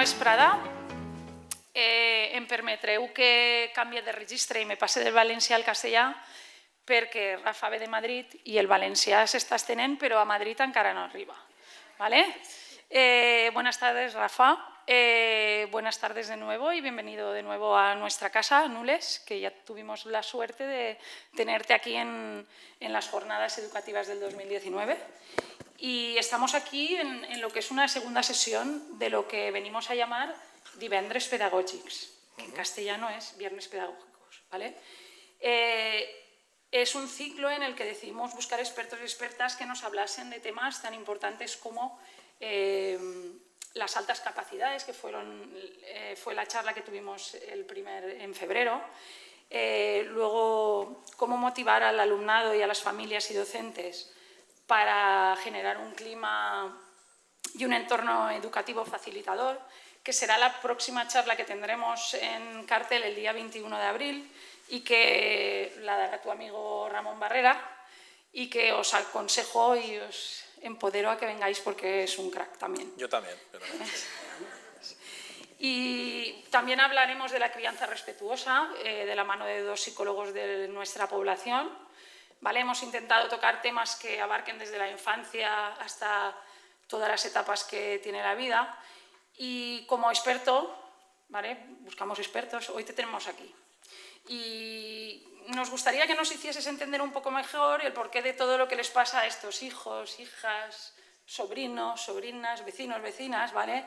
vesprada. Em permetreu que canvie de registre i me passe del valencià al castellà perquè Rafa ve de Madrid i el valencià s'està estenent, però a Madrid encara no arriba. ¿Vale? Buenas tardes, Rafa. Buenas tardes de nuevo y bienvenido de nuevo a nuestra casa, Nules, que ya tuvimos la suerte de tenerte aquí en las jornadas educativas del 2019. Y estamos aquí en lo que es una segunda sesión de lo que venimos a llamar divendres pedagògics, que en castellano es viernes pedagógicos. ¿Vale? Es un ciclo en el que decidimos buscar expertos y expertas que nos hablasen de temas tan importantes como las altas capacidades, que fue la charla que tuvimos en febrero. Luego, cómo motivar al alumnado y a las familias y docentes para generar un clima y un entorno educativo facilitador, que será la próxima charla que tendremos en cartel el día 21 de abril y que la dará tu amigo Ramón Barrera y que os aconsejo y os empodero a que vengáis porque es un crack también. Yo también. Y también hablaremos de la crianza respetuosa de la mano de dos psicólogos de nuestra población. ¿Vale? Hemos intentado tocar temas que abarquen desde la infancia hasta todas las etapas que tiene la vida. Y como experto, ¿vale? Buscamos expertos, hoy te tenemos aquí. Y nos gustaría que nos hicieses entender un poco mejor el porqué de todo lo que les pasa a estos hijos, hijas, sobrinos, sobrinas, vecinos, vecinas, ¿vale?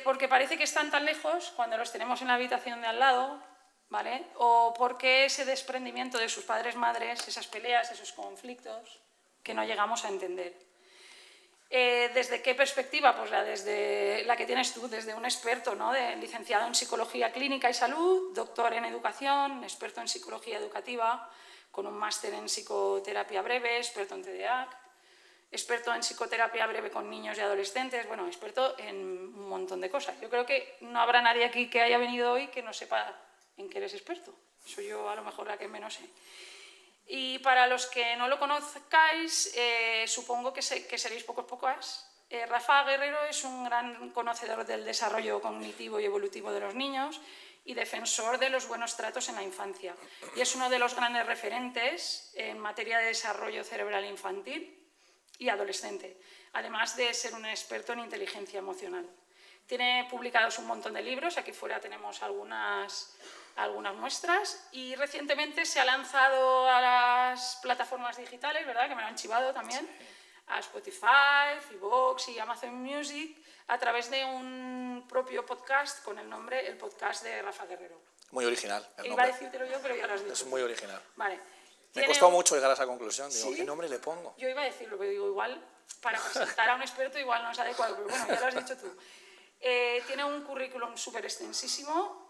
Porque parece que están tan lejos cuando los tenemos en la habitación de al lado, ¿vale? O porque ese desprendimiento de sus padres, madres, esas peleas, esos conflictos que no llegamos a entender. ¿Desde qué perspectiva? Pues desde la que tienes tú, desde un experto, ¿no? Licenciado en Psicología Clínica y Salud, doctor en Educación, experto en Psicología Educativa, con un máster en Psicoterapia Breve, experto en TDAH, experto en Psicoterapia Breve con niños y adolescentes, bueno, experto en un montón de cosas. Yo creo que no habrá nadie aquí que haya venido hoy que no sepa en qué eres experto. Soy yo a lo mejor la que menos sé. Y para los que no lo conozcáis, supongo que seréis pocas. Rafa Guerrero es un gran conocedor del desarrollo cognitivo y evolutivo de los niños y defensor de los buenos tratos en la infancia. Y es uno de los grandes referentes en materia de desarrollo cerebral infantil y adolescente, además de ser un experto en inteligencia emocional. Tiene publicados un montón de libros, aquí fuera tenemos algunas muestras, y recientemente se ha lanzado a las plataformas digitales, ¿verdad? Que me lo han chivado también, a Spotify, iVoox y Amazon Music, a través de un propio podcast con el nombre El Podcast de Rafa Guerrero. Muy original el nombre. Iba a decírtelo yo, pero ya lo has dicho. Es muy original. Vale. Me costó mucho llegar a esa conclusión. Digo, ¿Sí? ¿qué nombre le pongo? Yo iba a decirlo, pero digo, igual, para presentar a un experto igual no es adecuado, pero bueno, ya lo has dicho tú. Tiene un currículum súper extensísimo.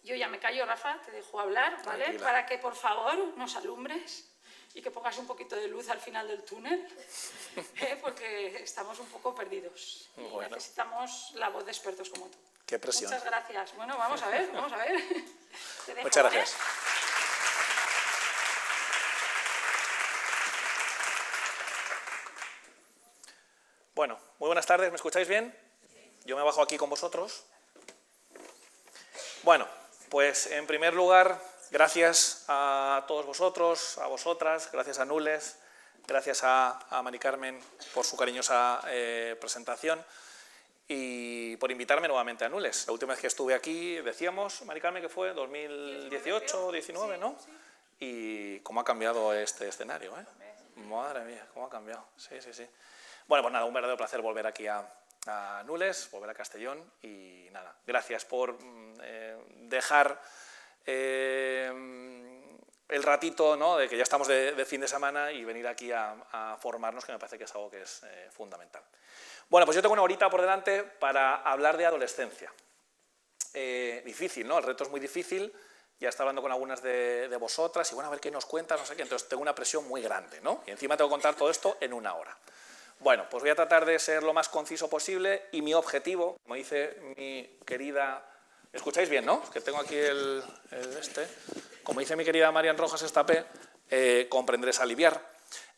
Yo ya me callo, Rafa, te dejo hablar, ¿vale? Tranquila. Para que, por favor, nos alumbres y que pongas un poquito de luz al final del túnel, porque estamos un poco perdidos. Y bueno, necesitamos la voz de expertos como tú. Qué presión. Muchas gracias. Bueno, vamos a ver. Te dejo, Muchas gracias. ¿vale? Bueno, muy buenas tardes, ¿me escucháis bien? Yo me bajo aquí con vosotros. Bueno, pues en primer lugar, gracias a todos vosotros, a vosotras, gracias a Nules, gracias a Mari Carmen por su cariñosa presentación y por invitarme nuevamente a Nules. La última vez que estuve aquí, decíamos, Mari Carmen, que fue 2018 o 19, ¿no? Sí. Y cómo ha cambiado este escenario, ¿eh? Madre mía, cómo ha cambiado. Sí. Bueno, pues nada, un verdadero placer volver aquí a Nules, volver a Castellón y nada, gracias por dejar el ratito, ¿no? De que ya estamos de fin de semana y venir aquí a formarnos, que me parece que es algo que es fundamental. Bueno, pues yo tengo una horita por delante para hablar de adolescencia. Difícil, ¿no? El reto es muy difícil. Ya está hablando con algunas de vosotras y bueno, a ver qué nos cuentas, no sé qué. Entonces tengo una presión muy grande, ¿no? Y encima tengo que contar todo esto en una hora. Bueno, pues voy a tratar de ser lo más conciso posible y mi objetivo, como dice mi querida... ¿Escucháis bien, no? Es que tengo aquí como dice mi querida Marian Rojas Estapé, comprender es aliviar.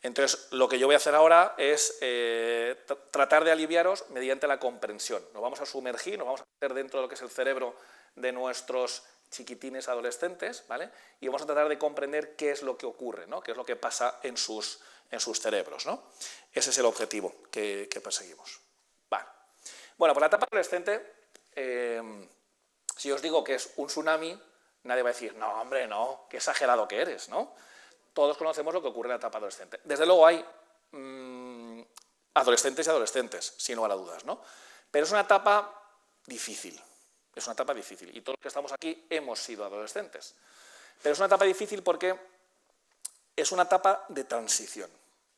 Entonces, lo que yo voy a hacer ahora es tratar de aliviaros mediante la comprensión. Nos vamos a sumergir, nos vamos a meter dentro de lo que es el cerebro de nuestros chiquitines adolescentes, ¿vale? Y vamos a tratar de comprender qué es lo que ocurre, ¿no? Qué es lo que pasa en sus cerebros, ¿no? Ese es el objetivo que perseguimos. Vale. Bueno, por la etapa adolescente, si os digo que es un tsunami, nadie va a decir, no, hombre, no, qué exagerado que eres, ¿no? Todos conocemos lo que ocurre en la etapa adolescente. Desde luego hay adolescentes y adolescentes, sin lugar a dudas, ¿no? Pero es una etapa difícil. Es una etapa difícil. Y todos los que estamos aquí hemos sido adolescentes. Pero es una etapa difícil porque es una etapa de transición.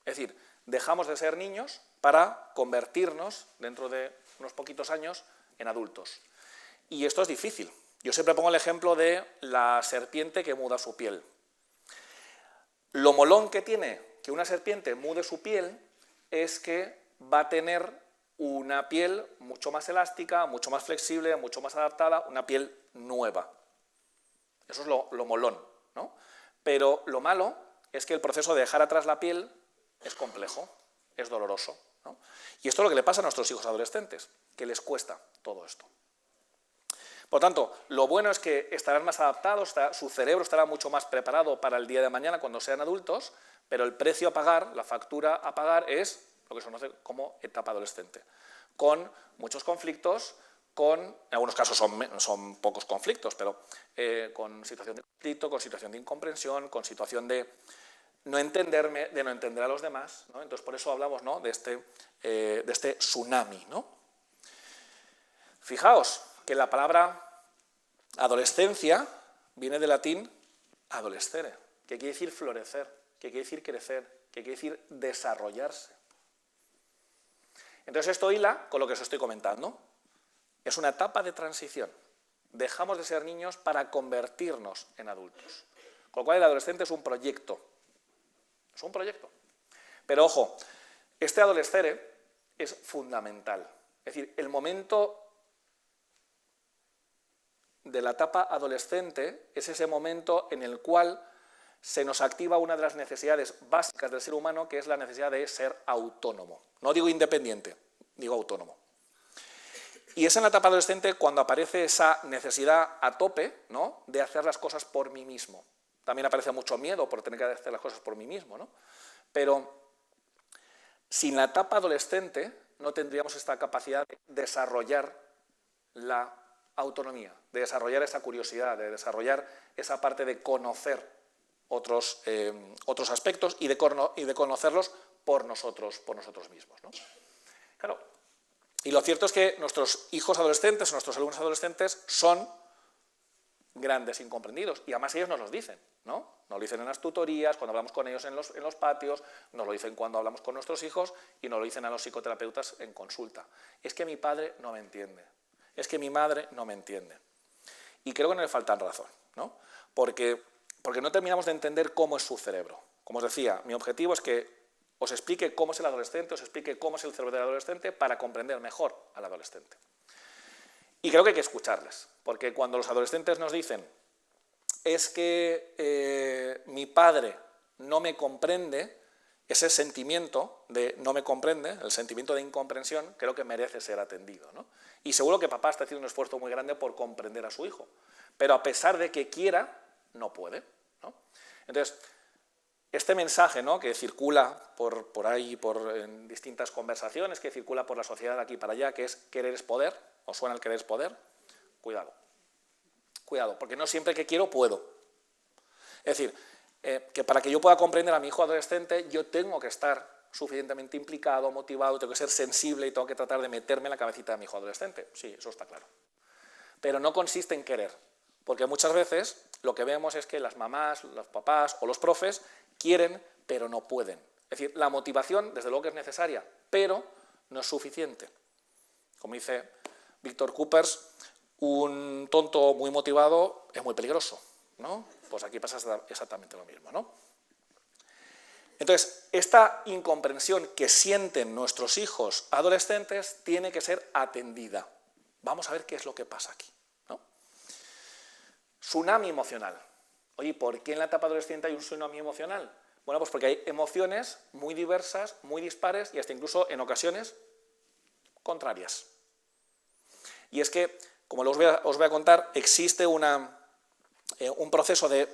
Es decir, dejamos de ser niños para convertirnos, dentro de unos poquitos años, en adultos. Y esto es difícil. Yo siempre pongo el ejemplo de la serpiente que muda su piel. Lo molón que tiene que una serpiente mude su piel es que va a tener una piel mucho más elástica, mucho más flexible, mucho más adaptada, una piel nueva. Eso es lo molón, ¿no? Pero lo malo es que el proceso de dejar atrás la piel es complejo, es doloroso, ¿no? Y esto es lo que le pasa a nuestros hijos adolescentes, que les cuesta todo esto. Por tanto, lo bueno es que estarán más adaptados, su cerebro estará mucho más preparado para el día de mañana cuando sean adultos, pero el precio a pagar, la factura a pagar es lo que se conoce como etapa adolescente, con muchos conflictos, en algunos casos son pocos conflictos, pero con situación de conflicto, con situación de incomprensión, con situación de no entenderme, de no entender a los demás, ¿no? Entonces por eso hablamos, ¿no?, de este tsunami, ¿no? Fijaos que la palabra adolescencia viene del latín adolescere, que quiere decir florecer, que quiere decir crecer, que quiere decir desarrollarse. Entonces esto hila con lo que os estoy comentando. Es una etapa de transición. Dejamos de ser niños para convertirnos en adultos. Con lo cual el adolescente es un proyecto. Es un proyecto. Pero ojo, este adolescere es fundamental. Es decir, el momento de la etapa adolescente es ese momento en el cual se nos activa una de las necesidades básicas del ser humano, que es la necesidad de ser autónomo. No digo independiente, digo autónomo. Y es en la etapa adolescente cuando aparece esa necesidad a tope, ¿no?, de hacer las cosas por mí mismo. También aparece mucho miedo por tener que hacer las cosas por mí mismo, ¿no? Pero sin la etapa adolescente no tendríamos esta capacidad de desarrollar la autonomía, de desarrollar esa curiosidad, de desarrollar esa parte de conocer otros aspectos y de conocerlos por nosotros mismos, ¿no? Claro. Y lo cierto es que nuestros hijos adolescentes, nuestros alumnos adolescentes son grandes incomprendidos, y además ellos nos lo dicen, ¿no? Nos lo dicen en las tutorías, cuando hablamos con ellos en los patios, nos lo dicen cuando hablamos con nuestros hijos y nos lo dicen a los psicoterapeutas en consulta. Es que mi padre no me entiende, es que mi madre no me entiende. Y creo que no le faltan razón, ¿no? Porque no terminamos de entender cómo es su cerebro. Como os decía, mi objetivo es que os explique cómo es el adolescente, os explique cómo es el cerebro del adolescente para comprender mejor al adolescente. Y creo que hay que escucharles, porque cuando los adolescentes nos dicen es que mi padre no me comprende, ese sentimiento de no me comprende, el sentimiento de incomprensión, creo que merece ser atendido, ¿no? Y seguro que papá está haciendo un esfuerzo muy grande por comprender a su hijo, pero a pesar de que quiera, no puede, ¿no? Entonces, este mensaje, ¿no?, que circula por ahí, en distintas conversaciones, que circula por la sociedad de aquí para allá, que es querer es poder, ¿os suena el querer es poder? Cuidado. Cuidado, porque no siempre que quiero puedo. Es decir, que para que yo pueda comprender a mi hijo adolescente, yo tengo que estar suficientemente implicado, motivado, tengo que ser sensible y tengo que tratar de meterme en la cabecita de mi hijo adolescente. Sí, eso está claro. Pero no consiste en querer, porque muchas veces lo que vemos es que las mamás, los papás o los profes quieren, pero no pueden. Es decir, la motivación, desde luego que es necesaria, pero no es suficiente. Como dice Víctor Coopers, un tonto muy motivado es muy peligroso, ¿no? Pues aquí pasa exactamente lo mismo, ¿no? Entonces, esta incomprensión que sienten nuestros hijos adolescentes tiene que ser atendida. Vamos a ver qué es lo que pasa aquí, ¿no? Tsunami emocional. Oye, ¿por qué en la etapa adolescente hay un tsunami emocional? Bueno, pues porque hay emociones muy diversas, muy dispares y hasta incluso en ocasiones contrarias. Y es que, como os voy a contar, existe un proceso de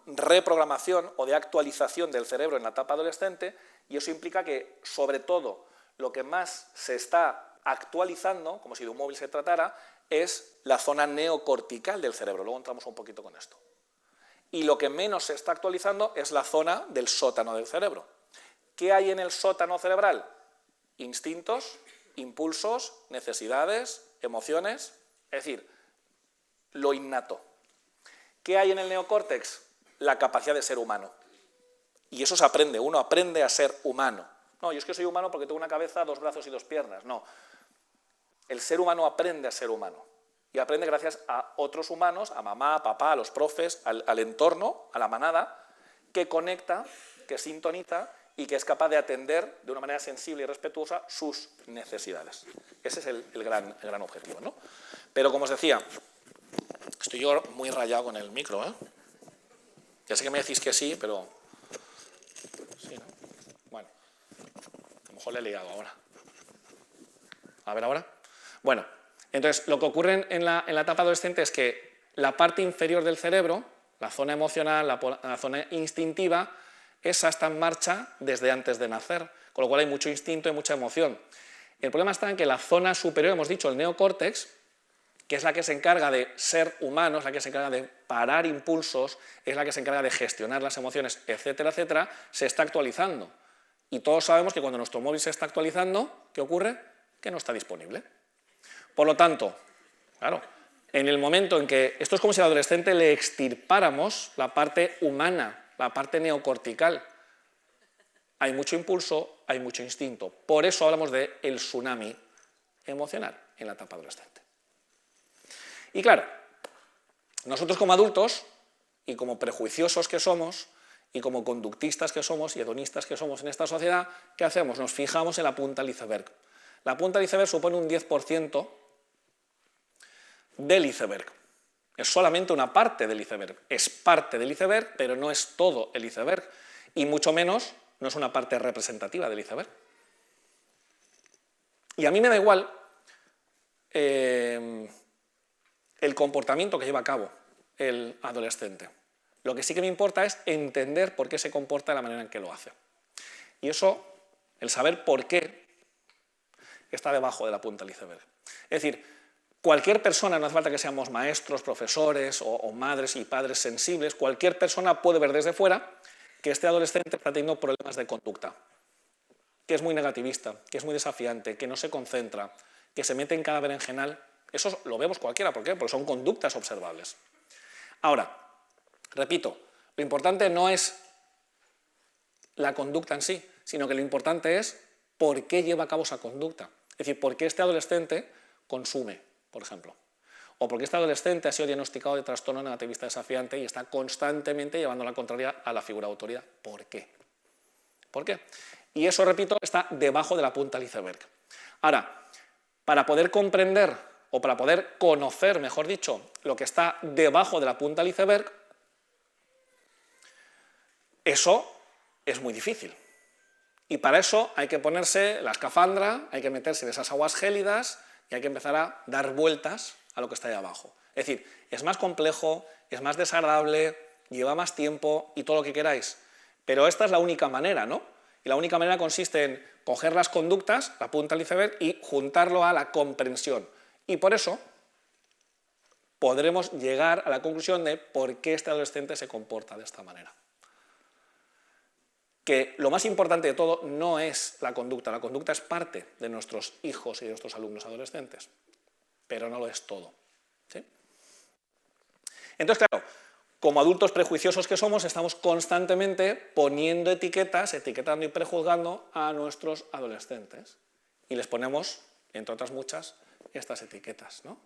reprogramación o de actualización del cerebro en la etapa adolescente, y eso implica que, sobre todo, lo que más se está actualizando, como si de un móvil se tratara, es la zona neocortical del cerebro. Luego entramos un poquito con esto. Y lo que menos se está actualizando es la zona del sótano del cerebro. ¿Qué hay en el sótano cerebral? Instintos, impulsos, necesidades, emociones, es decir, lo innato. ¿Qué hay en el neocórtex? La capacidad de ser humano. Y eso se aprende, uno aprende a ser humano. No, yo es que soy humano porque tengo una cabeza, 2 brazos y 2 piernas. No, el ser humano aprende a ser humano. Y aprende gracias a otros humanos, a mamá, a papá, a los profes, al entorno, a la manada, que conecta, que sintoniza y que es capaz de atender de una manera sensible y respetuosa sus necesidades. Ese es el gran objetivo, ¿no? Pero como os decía, estoy yo muy rayado con el micro, ¿eh? Ya sé que me decís que sí, pero... Sí, ¿no? Bueno, a lo mejor le he liado ahora. A ver ahora. Bueno, entonces lo que ocurre en la etapa adolescente es que la parte inferior del cerebro, la zona emocional, la zona instintiva, esa está en marcha desde antes de nacer, con lo cual hay mucho instinto y mucha emoción. El problema está en que la zona superior, hemos dicho, el neocórtex, que es la que se encarga de ser humano, es la que se encarga de parar impulsos, es la que se encarga de gestionar las emociones, etcétera, etcétera, se está actualizando. Y todos sabemos que cuando nuestro móvil se está actualizando, ¿qué ocurre? Que no está disponible. Por lo tanto, claro, en el momento en que esto es como si al adolescente le extirpáramos la parte humana, la parte neocortical, hay mucho impulso, hay mucho instinto. Por eso hablamos del tsunami emocional en la etapa adolescente. Y claro, nosotros como adultos, y como prejuiciosos que somos, y como conductistas que somos y hedonistas que somos en esta sociedad, ¿qué hacemos? Nos fijamos en la punta del iceberg. La punta del iceberg supone un 10% del iceberg. Es solamente una parte del iceberg. Es parte del iceberg, pero no es todo el iceberg. Y mucho menos no es una parte representativa del iceberg. Y a mí me da igual el comportamiento que lleva a cabo el adolescente. Lo que sí que me importa es entender por qué se comporta de la manera en que lo hace. Y eso, el saber por qué, está debajo de la punta del iceberg. Es decir, cualquier persona, no hace falta que seamos maestros, profesores o madres y padres sensibles, cualquier persona puede ver desde fuera que este adolescente está teniendo problemas de conducta, que es muy negativista, que es muy desafiante, que no se concentra, que se mete en cada berenjenal. Eso lo vemos cualquiera, ¿por qué? Porque son conductas observables. Ahora, repito, lo importante no es la conducta en sí, sino que lo importante es por qué lleva a cabo esa conducta. Es decir, por qué este adolescente consume, por ejemplo. O por qué este adolescente ha sido diagnosticado de trastorno negativista desafiante y está constantemente llevando la contraria a la figura de autoridad. ¿Por qué? ¿Por qué? Y eso, repito, está debajo de la punta del iceberg. Ahora, para poder comprender, o para poder conocer, mejor dicho, lo que está debajo de la punta del iceberg, eso es muy difícil. Y para eso hay que ponerse la escafandra, hay que meterse en esas aguas gélidas y hay que empezar a dar vueltas a lo que está ahí abajo. Es decir, es más complejo, es más desagradable, lleva más tiempo y todo lo que queráis. Pero esta es la única manera, ¿no? Y la única manera consiste en coger las conductas, la punta del iceberg, y juntarlo a la comprensión. Y por eso podremos llegar a la conclusión de por qué este adolescente se comporta de esta manera. Que lo más importante de todo no es la conducta es parte de nuestros hijos y de nuestros alumnos adolescentes, pero no lo es todo, ¿sí? Entonces, claro, como adultos prejuiciosos que somos, estamos constantemente poniendo etiquetas, etiquetando y prejuzgando a nuestros adolescentes. Y les ponemos, entre otras muchas, estas etiquetas, ¿no?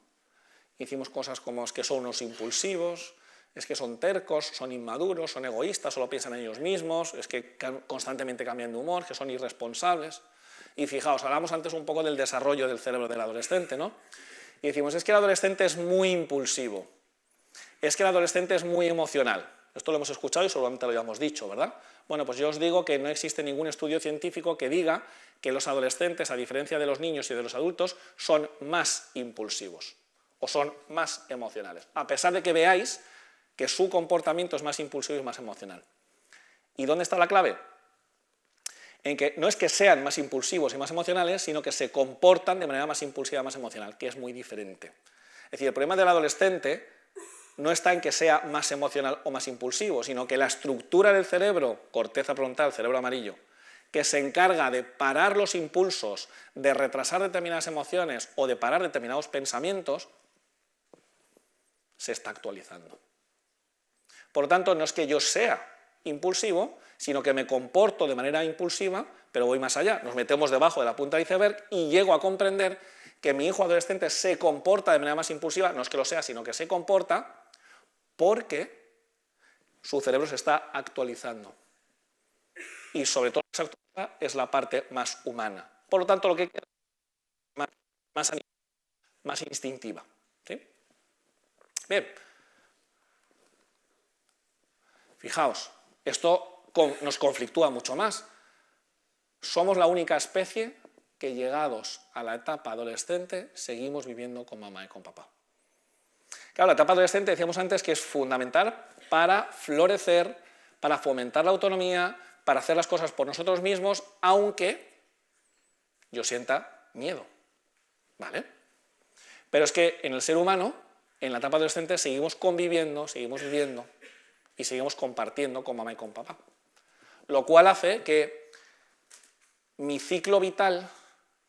Hicimos cosas como es que son unos impulsivos, es que son tercos, son inmaduros, son egoístas, solo piensan en ellos mismos, es que constantemente cambian de humor, que son irresponsables. Y fijaos, hablamos antes un poco del desarrollo del cerebro del adolescente, ¿no? Y decimos, es que el adolescente es muy impulsivo, es que el adolescente es muy emocional. Esto lo hemos escuchado y seguramente lo hayamos dicho, ¿verdad? Bueno, pues yo os digo que no existe ningún estudio científico que diga que los adolescentes, a diferencia de los niños y de los adultos, son más impulsivos o son más emocionales, a pesar de que veáis que su comportamiento es más impulsivo y más emocional. ¿Y dónde está la clave? En que no es que sean más impulsivos y más emocionales, sino que se comportan de manera más impulsiva y más emocional, que es muy diferente. Es decir, el problema del adolescente no está en que sea más emocional o más impulsivo, sino que la estructura del cerebro, corteza frontal, cerebro amarillo, que se encarga de parar los impulsos, de retrasar determinadas emociones o de parar determinados pensamientos, se está actualizando. Por lo tanto, no es que yo sea impulsivo, sino que me comporto de manera impulsiva, pero voy más allá. Nos metemos debajo de la punta del iceberg y llego a comprender que mi hijo adolescente se comporta de manera más impulsiva, no es que lo sea, sino que se comporta porque su cerebro se está actualizando. Y sobre todo esa actualización es la parte más humana. Por lo tanto, lo que queda es más instintiva. ¿Sí? Bien. Fijaos, esto nos conflictúa mucho más. Somos la única especie que llegados a la etapa adolescente seguimos viviendo con mamá y con papá. Claro, la etapa adolescente decíamos antes que es fundamental para florecer, para fomentar la autonomía, para hacer las cosas por nosotros mismos, aunque yo sienta miedo, ¿vale? Pero es que en el ser humano, en la etapa adolescente, seguimos conviviendo, seguimos viviendo y seguimos compartiendo con mamá y con papá. Lo cual hace que mi ciclo vital,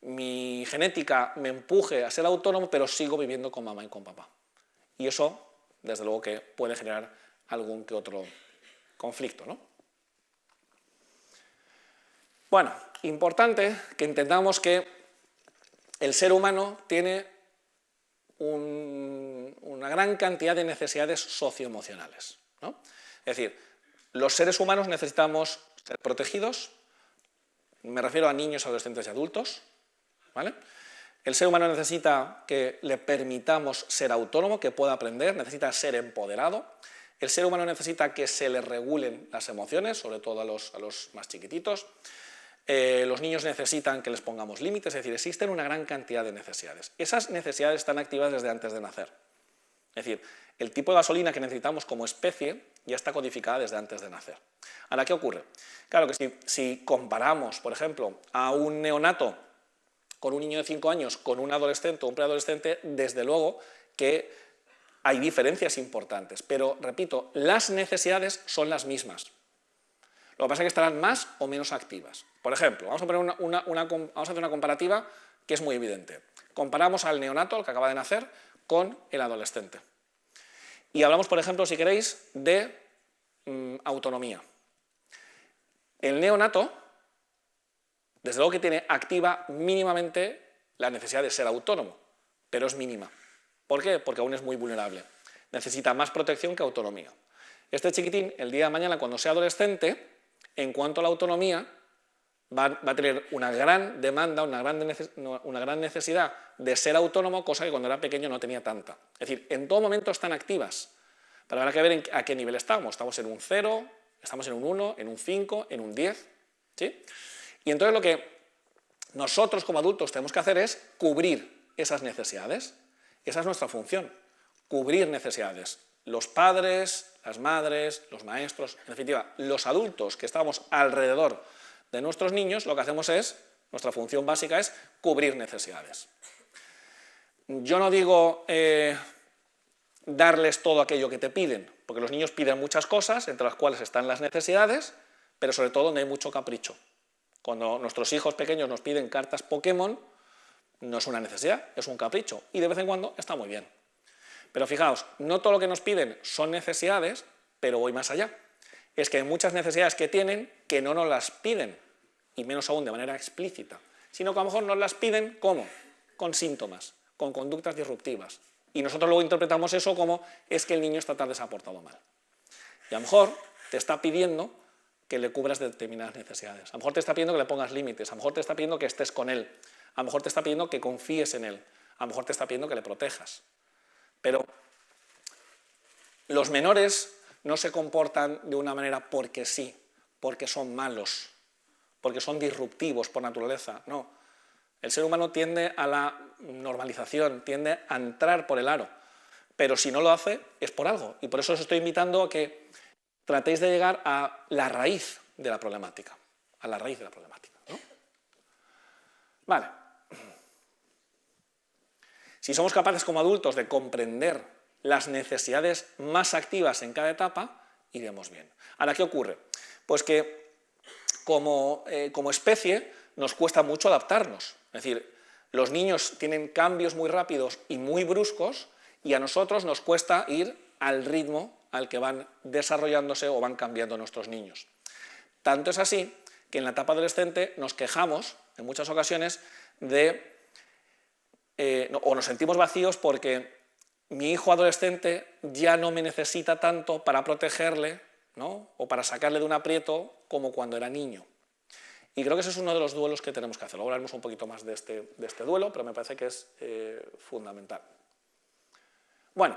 mi genética me empuje a ser autónomo, pero sigo viviendo con mamá y con papá. Y eso, desde luego, que puede generar algún que otro conflicto, ¿no? Bueno, importante que entendamos que el ser humano tiene una gran cantidad de necesidades socioemocionales, ¿no? Es decir, los seres humanos necesitamos ser protegidos, me refiero a niños, adolescentes y adultos, ¿vale? El ser humano necesita que le permitamos ser autónomo, que pueda aprender, necesita ser empoderado. El ser humano necesita que se le regulen las emociones, sobre todo a los más chiquititos. Los niños necesitan que les pongamos límites, es decir, existen una gran cantidad de necesidades. Esas necesidades están activas desde antes de nacer. Es decir, el tipo de gasolina que necesitamos como especie ya está codificada desde antes de nacer. Ahora, ¿qué ocurre? Claro que si comparamos, por ejemplo, a un neonato con un niño de 5 años, con un adolescente o un preadolescente, desde luego que hay diferencias importantes. Pero, repito, las necesidades son las mismas. Lo que pasa es que estarán más o menos activas. Por ejemplo, vamos a hacer una comparativa que es muy evidente. Comparamos al neonato, al que acaba de nacer, con el adolescente. Y hablamos, por ejemplo, si queréis, de autonomía. El neonato, desde luego que tiene activa mínimamente la necesidad de ser autónomo, pero es mínima. ¿Por qué? Porque aún es muy vulnerable. Necesita más protección que autonomía. Este chiquitín, el día de mañana, cuando sea adolescente, en cuanto a la autonomía, va a tener una gran demanda, una gran necesidad de ser autónomo, cosa que cuando era pequeño no tenía tanta. Es decir, en todo momento están activas, pero habrá que ver a qué nivel estamos. Estamos en un 0, estamos en un 1, en un 5, en un 10, ¿sí? Y entonces lo que nosotros como adultos tenemos que hacer es cubrir esas necesidades. Esa es nuestra función, cubrir necesidades. Los padres, las madres, los maestros, en definitiva, los adultos que estamos alrededor de nuestros niños, lo que hacemos es, nuestra función básica es cubrir necesidades. Yo no digo darles todo aquello que te piden, porque los niños piden muchas cosas, entre las cuales están las necesidades, pero sobre todo donde hay mucho capricho. Cuando nuestros hijos pequeños nos piden cartas Pokémon, no es una necesidad, es un capricho, y de vez en cuando está muy bien. Pero fijaos, no todo lo que nos piden son necesidades, pero voy más allá. Es que hay muchas necesidades que tienen que no nos las piden, y menos aún de manera explícita, sino que a lo mejor nos las piden, ¿cómo? Con síntomas, con conductas disruptivas. Y nosotros luego interpretamos eso como es que el niño está tan desaportado mal. Y a lo mejor te está pidiendo que le cubras determinadas necesidades. A lo mejor te está pidiendo que le pongas límites, a lo mejor te está pidiendo que estés con él, a lo mejor te está pidiendo que confíes en él, a lo mejor te está pidiendo que le protejas. Pero los menores no se comportan de una manera porque sí, porque son malos, porque son disruptivos por naturaleza, no. El ser humano tiende a la normalización, tiende a entrar por el aro, pero si no lo hace es por algo, y por eso os estoy invitando a que tratéis de llegar a la raíz de la problemática, ¿no? Vale. Si somos capaces como adultos de comprender las necesidades más activas en cada etapa, iremos bien. Ahora, ¿qué ocurre? Pues que como especie nos cuesta mucho adaptarnos. Es decir, los niños tienen cambios muy rápidos y muy bruscos y a nosotros nos cuesta ir al ritmo al que van desarrollándose o van cambiando nuestros niños. Tanto es así que en la etapa adolescente nos quejamos en muchas ocasiones o nos sentimos vacíos porque mi hijo adolescente ya no me necesita tanto para protegerle, ¿no? O para sacarle de un aprieto como cuando era niño. Y creo que ese es uno de los duelos que tenemos que hacer. Luego hablaremos un poquito más de este duelo, pero me parece que es fundamental. Bueno,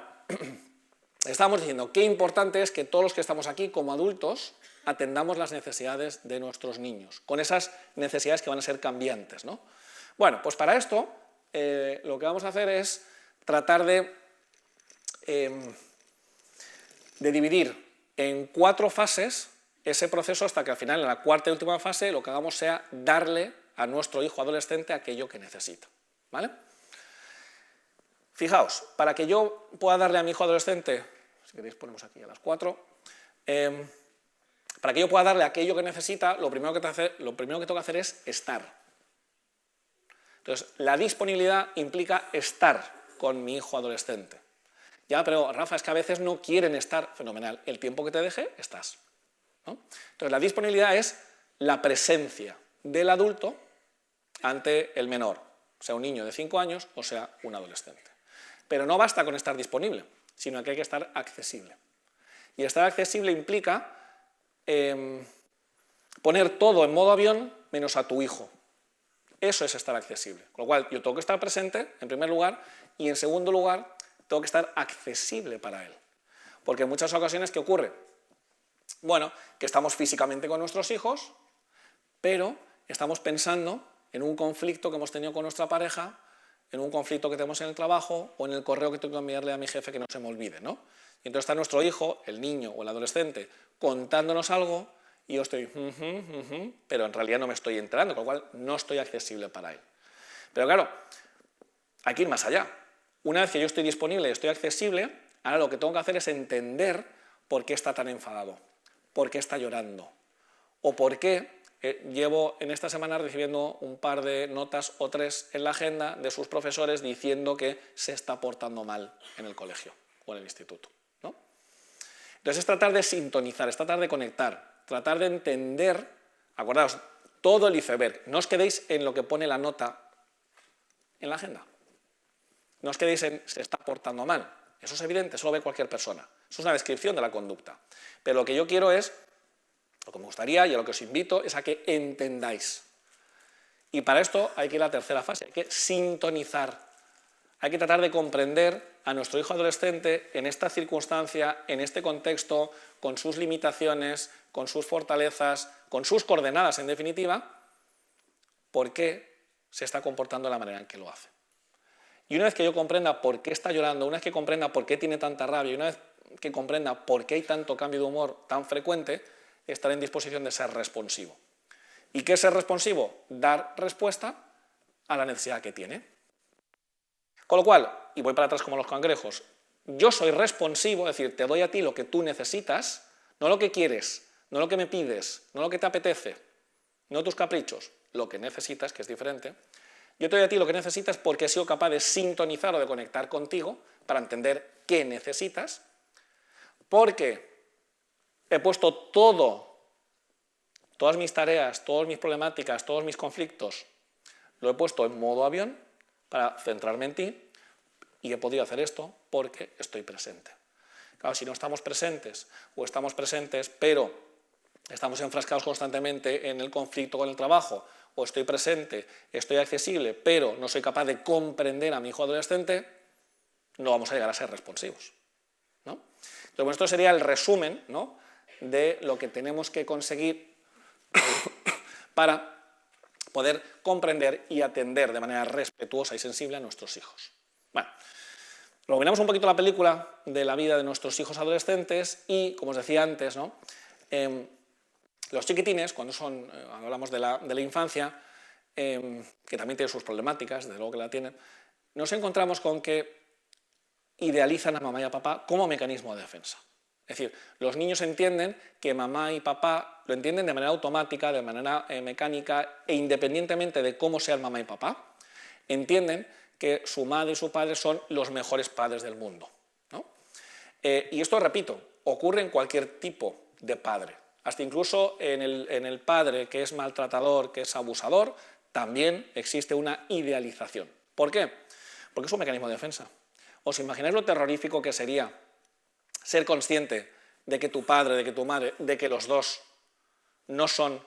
estábamos diciendo qué importante es que todos los que estamos aquí como adultos atendamos las necesidades de nuestros niños, con esas necesidades que van a ser cambiantes, ¿no? Bueno, pues para esto lo que vamos a hacer es tratar de dividir en 4 fases ese proceso hasta que al final, en la cuarta y última fase, lo que hagamos sea darle a nuestro hijo adolescente aquello que necesita, ¿vale? Fijaos, para que yo pueda darle a mi hijo adolescente, si queréis ponemos aquí a las 4, para que yo pueda darle aquello que necesita, lo primero que tengo que hacer es estar. Entonces, la disponibilidad implica estar con mi hijo adolescente. Ya, pero Rafa, es que a veces no quieren estar. Fenomenal. El tiempo que te deje, estás, ¿no? Entonces, la disponibilidad es la presencia del adulto ante el menor, sea un niño de 5 años o sea un adolescente. Pero no basta con estar disponible, sino que hay que estar accesible. Y estar accesible implica poner todo en modo avión menos a tu hijo. Eso es estar accesible. Con lo cual, yo tengo que estar presente, en primer lugar, y en segundo lugar, tengo que estar accesible para él. Porque en muchas ocasiones, ¿qué ocurre? Bueno, que estamos físicamente con nuestros hijos, pero estamos pensando en un conflicto que hemos tenido con nuestra pareja, en un conflicto que tenemos en el trabajo o en el correo que tengo que enviarle a mi jefe que no se me olvide, ¿no? Y entonces está nuestro hijo, el niño o el adolescente, contándonos algo y yo estoy, pero en realidad no me estoy enterando, con lo cual no estoy accesible para él. Pero claro, hay que ir más allá. Una vez que yo estoy disponible y estoy accesible, ahora lo que tengo que hacer es entender por qué está tan enfadado, por qué está llorando, o por qué llevo en esta semana recibiendo un par de notas o 3 en la agenda de sus profesores diciendo que se está portando mal en el colegio o en el instituto, ¿no? Entonces es tratar de sintonizar, es tratar de conectar, tratar de entender, acordaos, todo el iceberg. No os quedéis en lo que pone la nota en la agenda. No os quedéis en se está portando mal. Eso es evidente, eso lo ve cualquier persona. Eso es una descripción de la conducta. Pero lo que yo quiero es, lo que me gustaría y a lo que os invito es a que entendáis. Y para esto hay que ir a la tercera fase, hay que sintonizar. Hay que tratar de comprender a nuestro hijo adolescente en esta circunstancia, en este contexto, con sus limitaciones, con sus fortalezas, con sus coordenadas, en definitiva, por qué se está comportando de la manera en que lo hace. Y una vez que yo comprenda por qué está llorando, una vez que comprenda por qué tiene tanta rabia, y una vez que comprenda por qué hay tanto cambio de humor tan frecuente, estaré en disposición de ser responsivo. ¿Y qué es ser responsivo? Dar respuesta a la necesidad que tiene. Con lo cual, y voy para atrás como los cangrejos, yo soy responsivo, es decir, te doy a ti lo que tú necesitas, no lo que quieres, no lo que me pides, no lo que te apetece, no tus caprichos, lo que necesitas, que es diferente. Yo te doy a ti lo que necesitas porque he sido capaz de sintonizar o de conectar contigo para entender qué necesitas, porque he puesto todas mis tareas, todas mis problemáticas, todos mis conflictos, lo he puesto en modo avión para centrarme en ti y he podido hacer esto porque estoy presente. Claro, si no estamos presentes o estamos presentes pero estamos enfrascados constantemente en el conflicto con el trabajo, o estoy presente, estoy accesible, pero no soy capaz de comprender a mi hijo adolescente, no vamos a llegar a ser responsivos. ¿no? Entonces, bueno, esto sería el resumen, ¿no?, de lo que tenemos que conseguir para poder comprender y atender de manera respetuosa y sensible a nuestros hijos. Bueno, luego miramos un poquito la película de la vida de nuestros hijos adolescentes y, como os decía antes, ¿no?, los chiquitines, cuando hablamos de la infancia, que también tienen sus problemáticas, desde luego que la tienen, nos encontramos con que idealizan a mamá y a papá como mecanismo de defensa. Es decir, los niños entienden que mamá y papá lo entienden de manera automática, de manera mecánica e independientemente de cómo sean mamá y papá, entienden que su madre y su padre son los mejores padres del mundo, ¿no? Y esto, repito, ocurre en cualquier tipo de padre. Hasta incluso en el padre que es maltratador, que es abusador, también existe una idealización. ¿Por qué? Porque es un mecanismo de defensa. ¿Os imagináis lo terrorífico que sería ser consciente de que tu padre, de que tu madre, de que los dos no son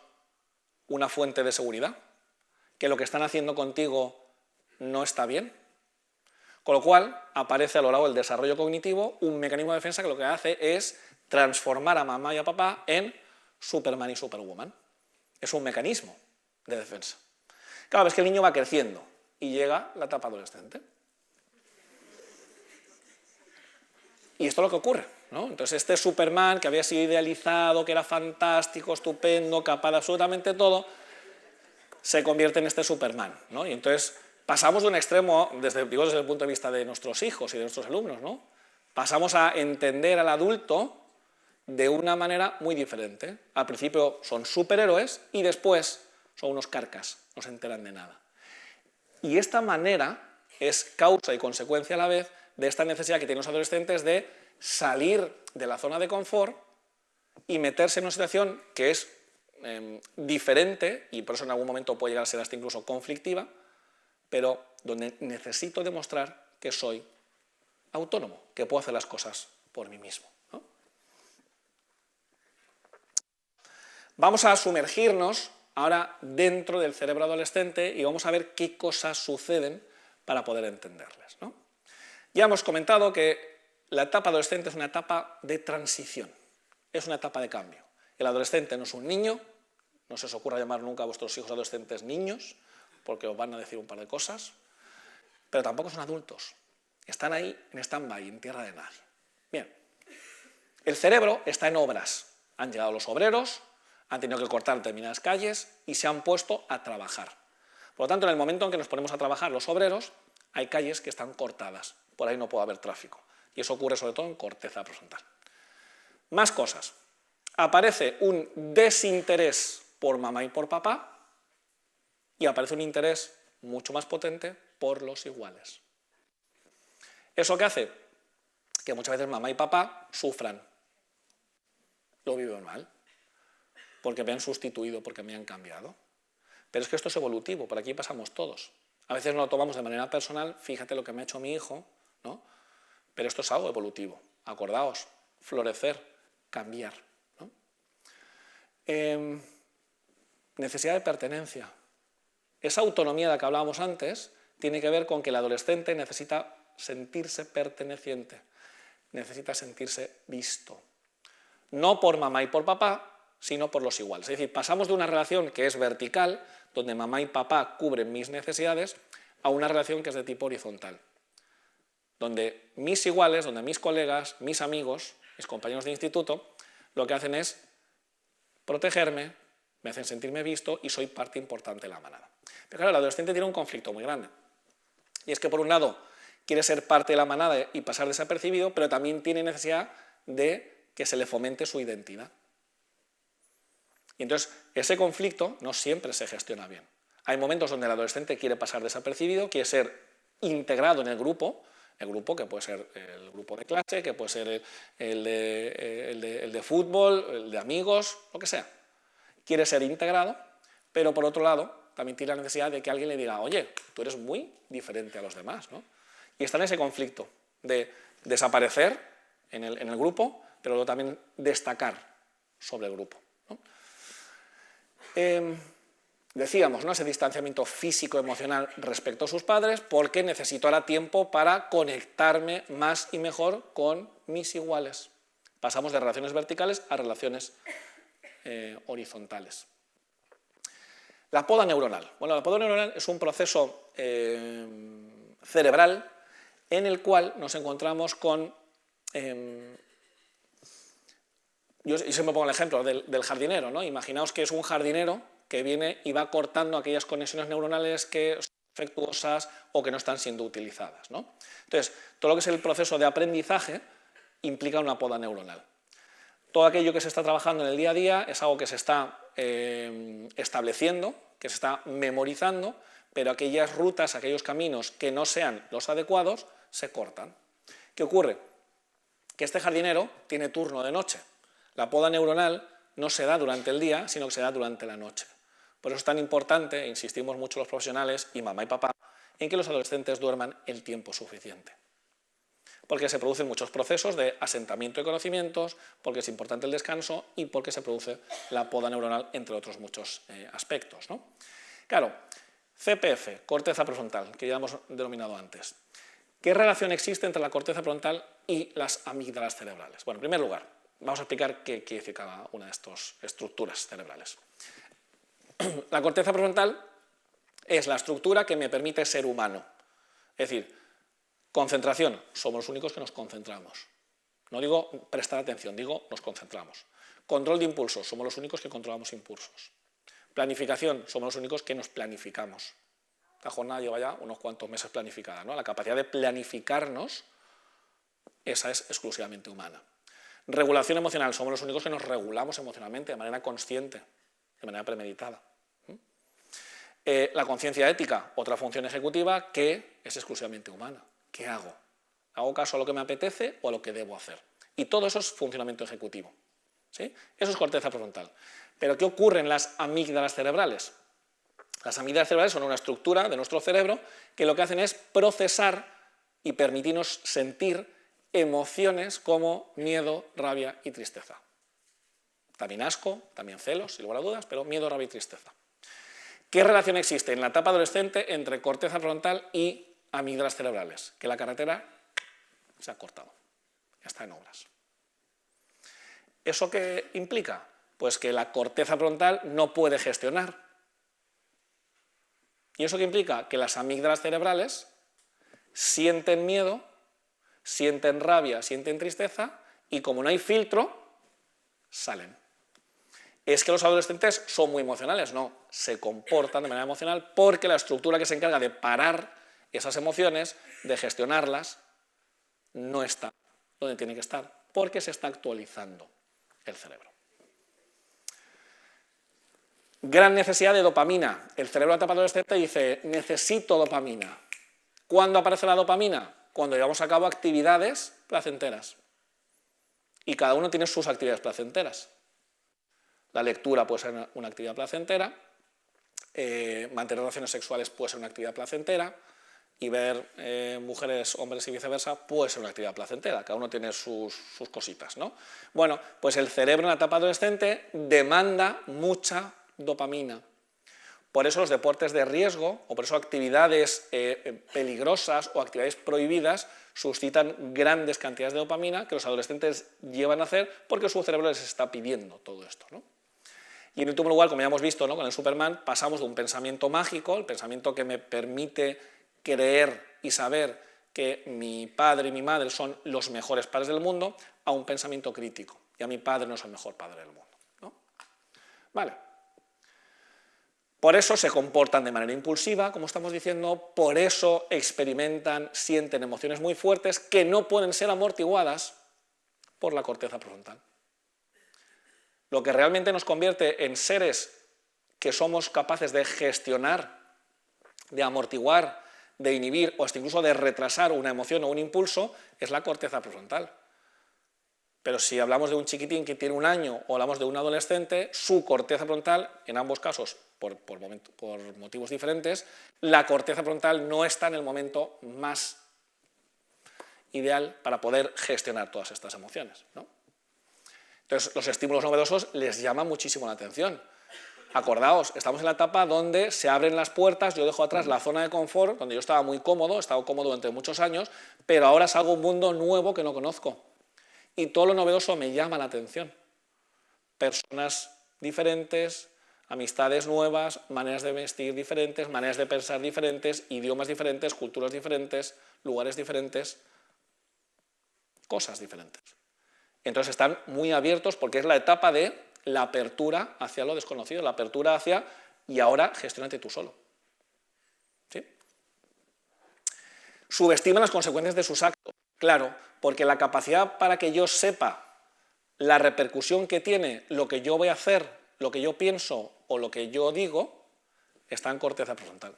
una fuente de seguridad? ¿Que lo que están haciendo contigo no está bien? Con lo cual aparece a lo largo del desarrollo cognitivo un mecanismo de defensa que lo que hace es transformar a mamá y a papá en Superman y Superwoman. Es un mecanismo de defensa. Claro, es que el niño va creciendo y llega la etapa adolescente. Y esto es lo que ocurre, ¿no? Entonces este Superman que había sido idealizado, que era fantástico, estupendo, capaz de absolutamente todo, se convierte en este Superman, ¿no? Y entonces pasamos de un extremo, desde el punto de vista de nuestros hijos y de nuestros alumnos, ¿no? Pasamos a entender al adulto de una manera muy diferente. Al principio son superhéroes y después son unos carcas, no se enteran de nada. Y esta manera es causa y consecuencia a la vez de esta necesidad que tienen los adolescentes de salir de la zona de confort y meterse en una situación que es diferente, y por eso en algún momento puede llegar a ser hasta incluso conflictiva, pero donde necesito demostrar que soy autónomo, que puedo hacer las cosas por mí mismo, ¿no? Vamos a sumergirnos ahora dentro del cerebro adolescente y vamos a ver qué cosas suceden para poder entenderles, ¿no? Ya hemos comentado que la etapa adolescente es una etapa de transición, es una etapa de cambio. El adolescente no es un niño, no se os ocurra llamar nunca a vuestros hijos adolescentes niños, porque os van a decir un par de cosas, pero tampoco son adultos. Están ahí en stand-by, en tierra de nadie. Bien, el cerebro está en obras. Han llegado los obreros, han tenido que cortar determinadas calles y se han puesto a trabajar. Por lo tanto, en el momento en que nos ponemos a trabajar los obreros, hay calles que están cortadas. Por ahí no puede haber tráfico. Y eso ocurre sobre todo en corteza prefrontal. Más cosas. Aparece un desinterés por mamá y por papá y aparece un interés mucho más potente por los iguales. ¿Eso qué hace? Que muchas veces mamá y papá sufran. Lo viven mal. Porque me han sustituido, porque me han cambiado. Pero es que esto es evolutivo, por aquí pasamos todos. A veces no lo tomamos de manera personal, fíjate lo que me ha hecho mi hijo, ¿no? Pero esto es algo evolutivo. Acordaos, florecer, cambiar, ¿no? Necesidad de pertenencia. Esa autonomía de la que hablábamos antes tiene que ver con que el adolescente necesita sentirse perteneciente, necesita sentirse visto. No por mamá y por papá, sino por los iguales. Es decir, pasamos de una relación que es vertical, donde mamá y papá cubren mis necesidades, a una relación que es de tipo horizontal, donde mis iguales, donde mis colegas, mis amigos, mis compañeros de instituto, lo que hacen es protegerme, me hacen sentirme visto y soy parte importante de la manada. Pero claro, el adolescente tiene un conflicto muy grande. Y es que por un lado quiere ser parte de la manada y pasar desapercibido, pero también tiene necesidad de que se le fomente su identidad. Y entonces ese conflicto no siempre se gestiona bien. Hay momentos donde el adolescente quiere pasar desapercibido, quiere ser integrado en el grupo que puede ser el grupo de clase, que puede ser el de fútbol, el de amigos, lo que sea. Quiere ser integrado, pero por otro lado también tiene la necesidad de que alguien le diga, oye, tú eres muy diferente a los demás, ¿no? Y está en ese conflicto de desaparecer en el grupo, pero luego también destacar sobre el grupo, ¿no? Decíamos, ¿no?, ese distanciamiento físico-emocional respecto a sus padres, porque necesito ahora tiempo para conectarme más y mejor con mis iguales. Pasamos de relaciones verticales a relaciones horizontales. La poda neuronal. Bueno, la poda neuronal es un proceso cerebral en el cual nos encontramos con... yo siempre pongo el ejemplo del jardinero, ¿no? Imaginaos que es un jardinero que viene y va cortando aquellas conexiones neuronales que son defectuosas o que no están siendo utilizadas, ¿no? Entonces, todo lo que es el proceso de aprendizaje implica una poda neuronal. Todo aquello que se está trabajando en el día a día es algo que se está estableciendo, que se está memorizando, pero aquellas rutas, aquellos caminos que no sean los adecuados, se cortan. ¿Qué ocurre? Que este jardinero tiene turno de noche. La poda neuronal no se da durante el día, sino que se da durante la noche. Por eso es tan importante, insistimos mucho los profesionales, y mamá y papá, en que los adolescentes duerman el tiempo suficiente. Porque se producen muchos procesos de asentamiento de conocimientos, porque es importante el descanso y porque se produce la poda neuronal, entre otros muchos aspectos, ¿no? Claro, CPF, corteza prefrontal, que ya hemos denominado antes. ¿Qué relación existe entre la corteza frontal y las amígdalas cerebrales? Bueno, en primer lugar, vamos a explicar qué quiere decir cada una de estas estructuras cerebrales. La corteza prefrontal es la estructura que me permite ser humano. Es decir, concentración, somos los únicos que nos concentramos. No digo prestar atención, digo nos concentramos. Control de impulsos, somos los únicos que controlamos impulsos. Planificación, somos los únicos que nos planificamos. La jornada lleva ya unos cuantos meses planificada, ¿no? La capacidad de planificarnos, esa es exclusivamente humana. Regulación emocional, somos los únicos que nos regulamos emocionalmente de manera consciente, de manera premeditada. La conciencia ética, otra función ejecutiva que es exclusivamente humana. ¿Qué hago? ¿Hago caso a lo que me apetece o a lo que debo hacer? Y todo eso es funcionamiento ejecutivo, ¿sí? Eso es corteza prefrontal. Pero ¿qué ocurre en las amígdalas cerebrales? Las amígdalas cerebrales son una estructura de nuestro cerebro que lo que hacen es procesar y permitirnos sentir emociones como miedo, rabia y tristeza. También asco, también celos, sin lugar a dudas, pero miedo, rabia y tristeza. ¿Qué relación existe en la etapa adolescente entre corteza frontal y amígdalas cerebrales? Que la carretera se ha cortado, ya está en obras. ¿Eso qué implica? Pues que la corteza frontal no puede gestionar. ¿Y eso qué implica? Que las amígdalas cerebrales sienten miedo, sienten rabia, sienten tristeza y como no hay filtro, salen. ¿Es que los adolescentes son muy emocionales? No, se comportan de manera emocional porque la estructura que se encarga de parar esas emociones, de gestionarlas, no está donde tiene que estar, porque se está actualizando el cerebro. Gran necesidad de dopamina. El cerebro de la etapa adolescente dice, necesito dopamina. ¿Cuándo aparece la dopamina? Cuando llevamos a cabo actividades placenteras. Y cada uno tiene sus actividades placenteras. La lectura puede ser una actividad placentera, mantener relaciones sexuales puede ser una actividad placentera, y ver mujeres, hombres y viceversa puede ser una actividad placentera, cada uno tiene sus cositas, ¿no? Bueno, pues el cerebro en la etapa adolescente demanda mucha dopamina. Por eso los deportes de riesgo, o por eso actividades peligrosas o actividades prohibidas suscitan grandes cantidades de dopamina que los adolescentes llevan a hacer porque su cerebro les está pidiendo todo esto, ¿no? Y en último lugar, como ya hemos visto, ¿no?, con el Superman, pasamos de un pensamiento mágico, el pensamiento que me permite creer y saber que mi padre y mi madre son los mejores padres del mundo, a un pensamiento crítico. Ya mi padre no es el mejor padre del mundo, ¿no? Vale. Por eso se comportan de manera impulsiva, como estamos diciendo, por eso experimentan, sienten emociones muy fuertes que no pueden ser amortiguadas por la corteza prefrontal. Lo que realmente nos convierte en seres que somos capaces de gestionar, de amortiguar, de inhibir o hasta incluso de retrasar una emoción o un impulso es la corteza prefrontal. Pero si hablamos de un chiquitín que tiene 1 año o hablamos de un adolescente, su corteza frontal, en ambos casos por motivos diferentes, la corteza frontal no está en el momento más ideal para poder gestionar todas estas emociones, ¿no? Entonces, los estímulos novedosos les llaman muchísimo la atención. Acordaos, estamos en la etapa donde se abren las puertas, yo dejo atrás la zona de confort, donde yo estaba muy cómodo, he estado cómodo durante muchos años, pero ahora salgo a un mundo nuevo que no conozco. Y todo lo novedoso me llama la atención. Personas diferentes, amistades nuevas, maneras de vestir diferentes, maneras de pensar diferentes, idiomas diferentes, culturas diferentes, lugares diferentes, cosas diferentes. Entonces están muy abiertos porque es la etapa de la apertura hacia lo desconocido, la apertura hacia y ahora gestiónate tú solo. ¿Sí? Subestiman las consecuencias de sus actos, claro, porque la capacidad para que yo sepa la repercusión que tiene lo que yo voy a hacer, lo que yo pienso o lo que yo digo, está en corteza prefrontal.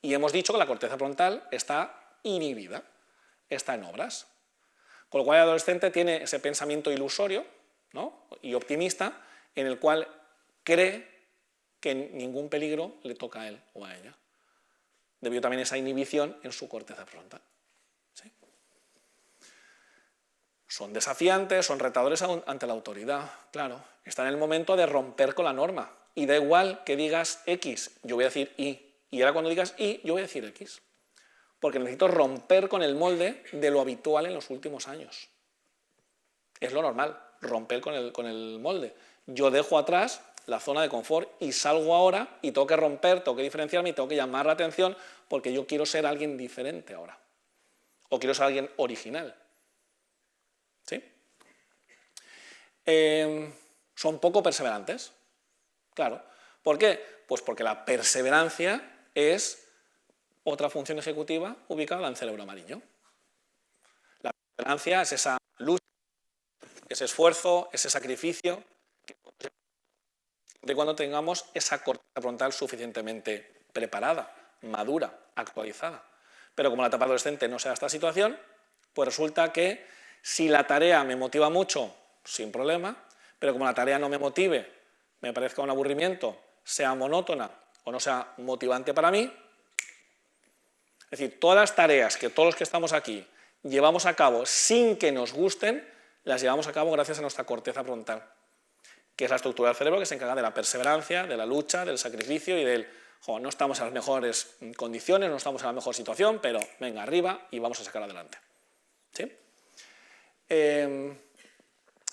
Y hemos dicho que la corteza frontal está inhibida, está en obras. Con lo cual el adolescente tiene ese pensamiento ilusorio, ¿no?, y optimista, en el cual cree que ningún peligro le toca a él o a ella, debido también a esa inhibición en su corteza frontal. ¿Sí? Son desafiantes, son retadores ante la autoridad, claro. Están en el momento de romper con la norma. Y da igual que digas X, yo voy a decir Y. Y ahora cuando digas Y, yo voy a decir X. Porque necesito romper con el molde de lo habitual en los últimos años. Es lo normal, romper con el molde. Yo dejo atrás la zona de confort y salgo ahora y tengo que romper, tengo que diferenciarme y tengo que llamar la atención porque yo quiero ser alguien diferente ahora. O quiero ser alguien original. ¿Sí? Son poco perseverantes. Claro. ¿Por qué? Pues porque la perseverancia es otra función ejecutiva ubicada en el cerebro amarillo. La perseverancia es esa lucha, ese esfuerzo, ese sacrificio, de cuando tengamos esa corteza frontal suficientemente preparada, madura, actualizada. Pero como la etapa adolescente no se da esta situación, pues resulta que si la tarea me motiva mucho, sin problema, pero como la tarea no me motive, me parezca un aburrimiento, sea monótona o no sea motivante para mí, es decir, todas las tareas que todos los que estamos aquí llevamos a cabo sin que nos gusten, las llevamos a cabo gracias a nuestra corteza frontal, que es la estructura del cerebro que se encarga de la perseverancia, de la lucha, del sacrificio y del, no estamos en las mejores condiciones, no estamos en la mejor situación, pero venga, arriba y vamos a sacar adelante. ¿Sí?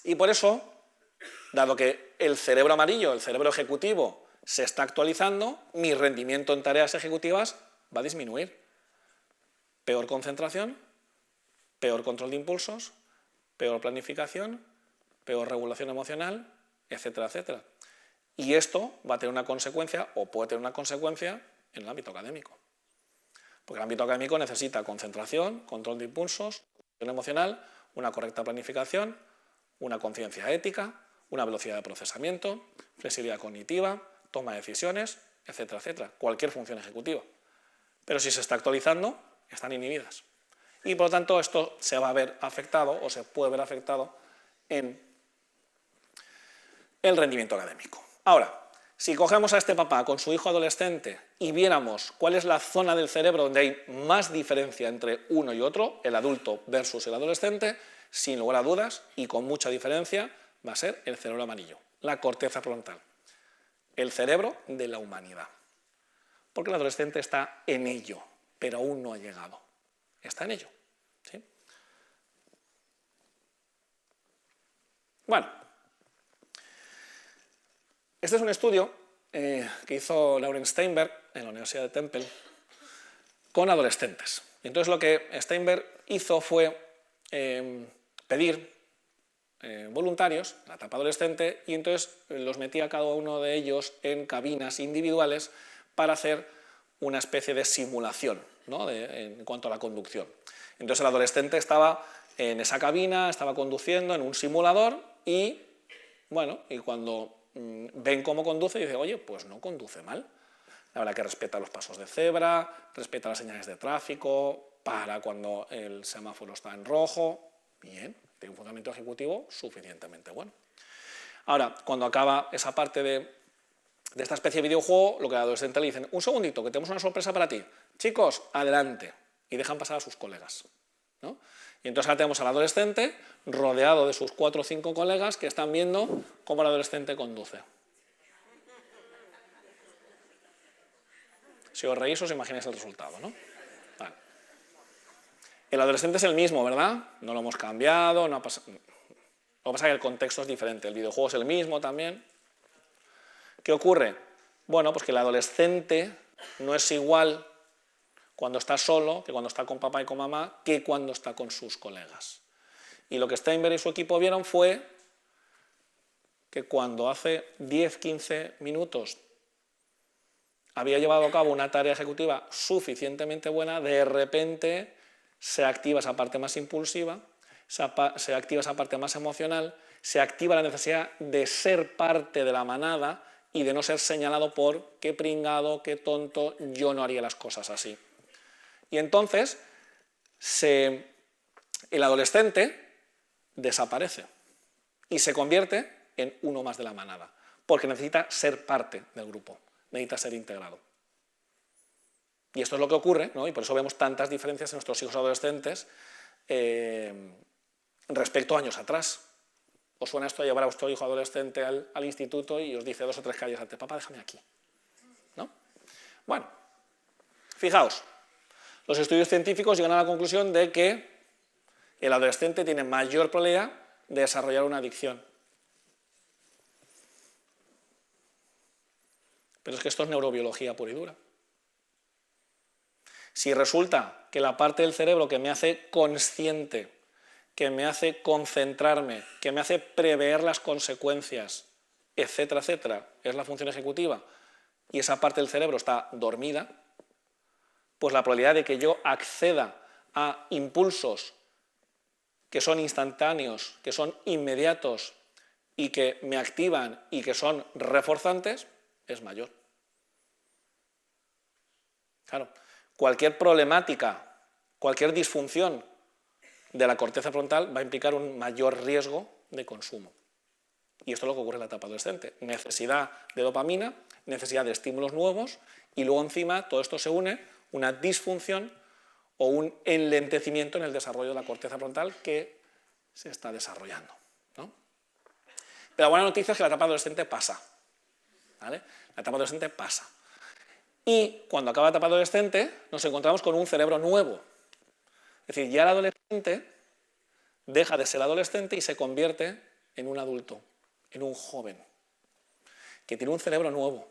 Y por eso, dado que el cerebro amarillo, el cerebro ejecutivo, se está actualizando, mi rendimiento en tareas ejecutivas va a disminuir. Peor concentración, peor control de impulsos, peor planificación, peor regulación emocional, etcétera, etcétera. Y esto va a tener una consecuencia, o puede tener una consecuencia, en el ámbito académico. Porque el ámbito académico necesita concentración, control de impulsos, regulación emocional, una correcta planificación, una conciencia ética, una velocidad de procesamiento, flexibilidad cognitiva, toma de decisiones, etcétera, etcétera. Cualquier función ejecutiva. Pero si se está actualizando, están inhibidas. Y por lo tanto esto se va a ver afectado o se puede ver afectado en el rendimiento académico. Ahora, si cogemos a este papá con su hijo adolescente y viéramos cuál es la zona del cerebro donde hay más diferencia entre uno y otro, el adulto versus el adolescente, sin lugar a dudas y con mucha diferencia, va a ser el cerebro amarillo, la corteza frontal, el cerebro de la humanidad. Porque el adolescente está en ello, pero aún no ha llegado. Está en ello. ¿Sí? Bueno, este es un estudio que hizo Lawrence Steinberg en la Universidad de Temple con adolescentes. Entonces lo que Steinberg hizo fue pedir voluntarios en la etapa adolescente y entonces los metía a cada uno de ellos en cabinas individuales para hacer una especie de simulación, ¿no?, en cuanto a la conducción. Entonces el adolescente estaba en esa cabina, estaba conduciendo en un simulador y, bueno, y cuando ven cómo conduce, dice, oye, pues no conduce mal. La verdad que respeta los pasos de cebra, respeta las señales de tráfico, para cuando el semáforo está en rojo, bien, tiene un fundamento ejecutivo suficientemente bueno. Ahora, cuando acaba esa parte de esta especie de videojuego, lo que al adolescente le dicen, un segundito, que tenemos una sorpresa para ti. Chicos, adelante. Y dejan pasar a sus colegas, ¿no? Y entonces ahora tenemos al adolescente rodeado de sus 4 o 5 colegas que están viendo cómo el adolescente conduce. Si os reís, os imagináis el resultado, ¿no? Vale. El adolescente es el mismo, ¿verdad? No lo hemos cambiado, no ha pasado. Lo que pasa es que el contexto es diferente, el videojuego es el mismo también. ¿Qué ocurre? Bueno, pues que el adolescente no es igual cuando está solo, que cuando está con papá y con mamá, que cuando está con sus colegas. Y lo que Steinberg y su equipo vieron fue que cuando hace 10-15 minutos había llevado a cabo una tarea ejecutiva suficientemente buena, de repente se activa esa parte más impulsiva, se activa esa parte más emocional, se activa la necesidad de ser parte de la manada y de no ser señalado por qué pringado, qué tonto, yo no haría las cosas así. Y entonces el adolescente desaparece y se convierte en uno más de la manada, porque necesita ser parte del grupo, necesita ser integrado. Y esto es lo que ocurre, ¿no? Y por eso vemos tantas diferencias en nuestros hijos adolescentes respecto a años atrás. ¿Os suena esto de llevar a vuestro hijo adolescente al instituto y os dice 2 o 3 calles antes, papá, déjame aquí? ¿No? Bueno, fijaos, los estudios científicos llegan a la conclusión de que el adolescente tiene mayor probabilidad de desarrollar una adicción. Pero es que esto es neurobiología pura y dura. Si resulta que la parte del cerebro que me hace consciente, que me hace concentrarme, que me hace prever las consecuencias, etcétera, etcétera, es la función ejecutiva, y esa parte del cerebro está dormida, pues la probabilidad de que yo acceda a impulsos que son instantáneos, que son inmediatos y que me activan y que son reforzantes, es mayor. Claro, cualquier problemática, cualquier disfunción de la corteza frontal va a implicar un mayor riesgo de consumo. Y esto es lo que ocurre en la etapa adolescente. Necesidad de dopamina, necesidad de estímulos nuevos y luego encima todo esto se une una disfunción o un enlentecimiento en el desarrollo de la corteza frontal que se está desarrollando, ¿no? Pero la buena noticia es que la etapa adolescente pasa, ¿vale? La etapa adolescente pasa. Y cuando acaba la etapa adolescente nos encontramos con un cerebro nuevo. Es decir, ya el adolescente deja de ser adolescente y se convierte en un adulto, en un joven, que tiene un cerebro nuevo,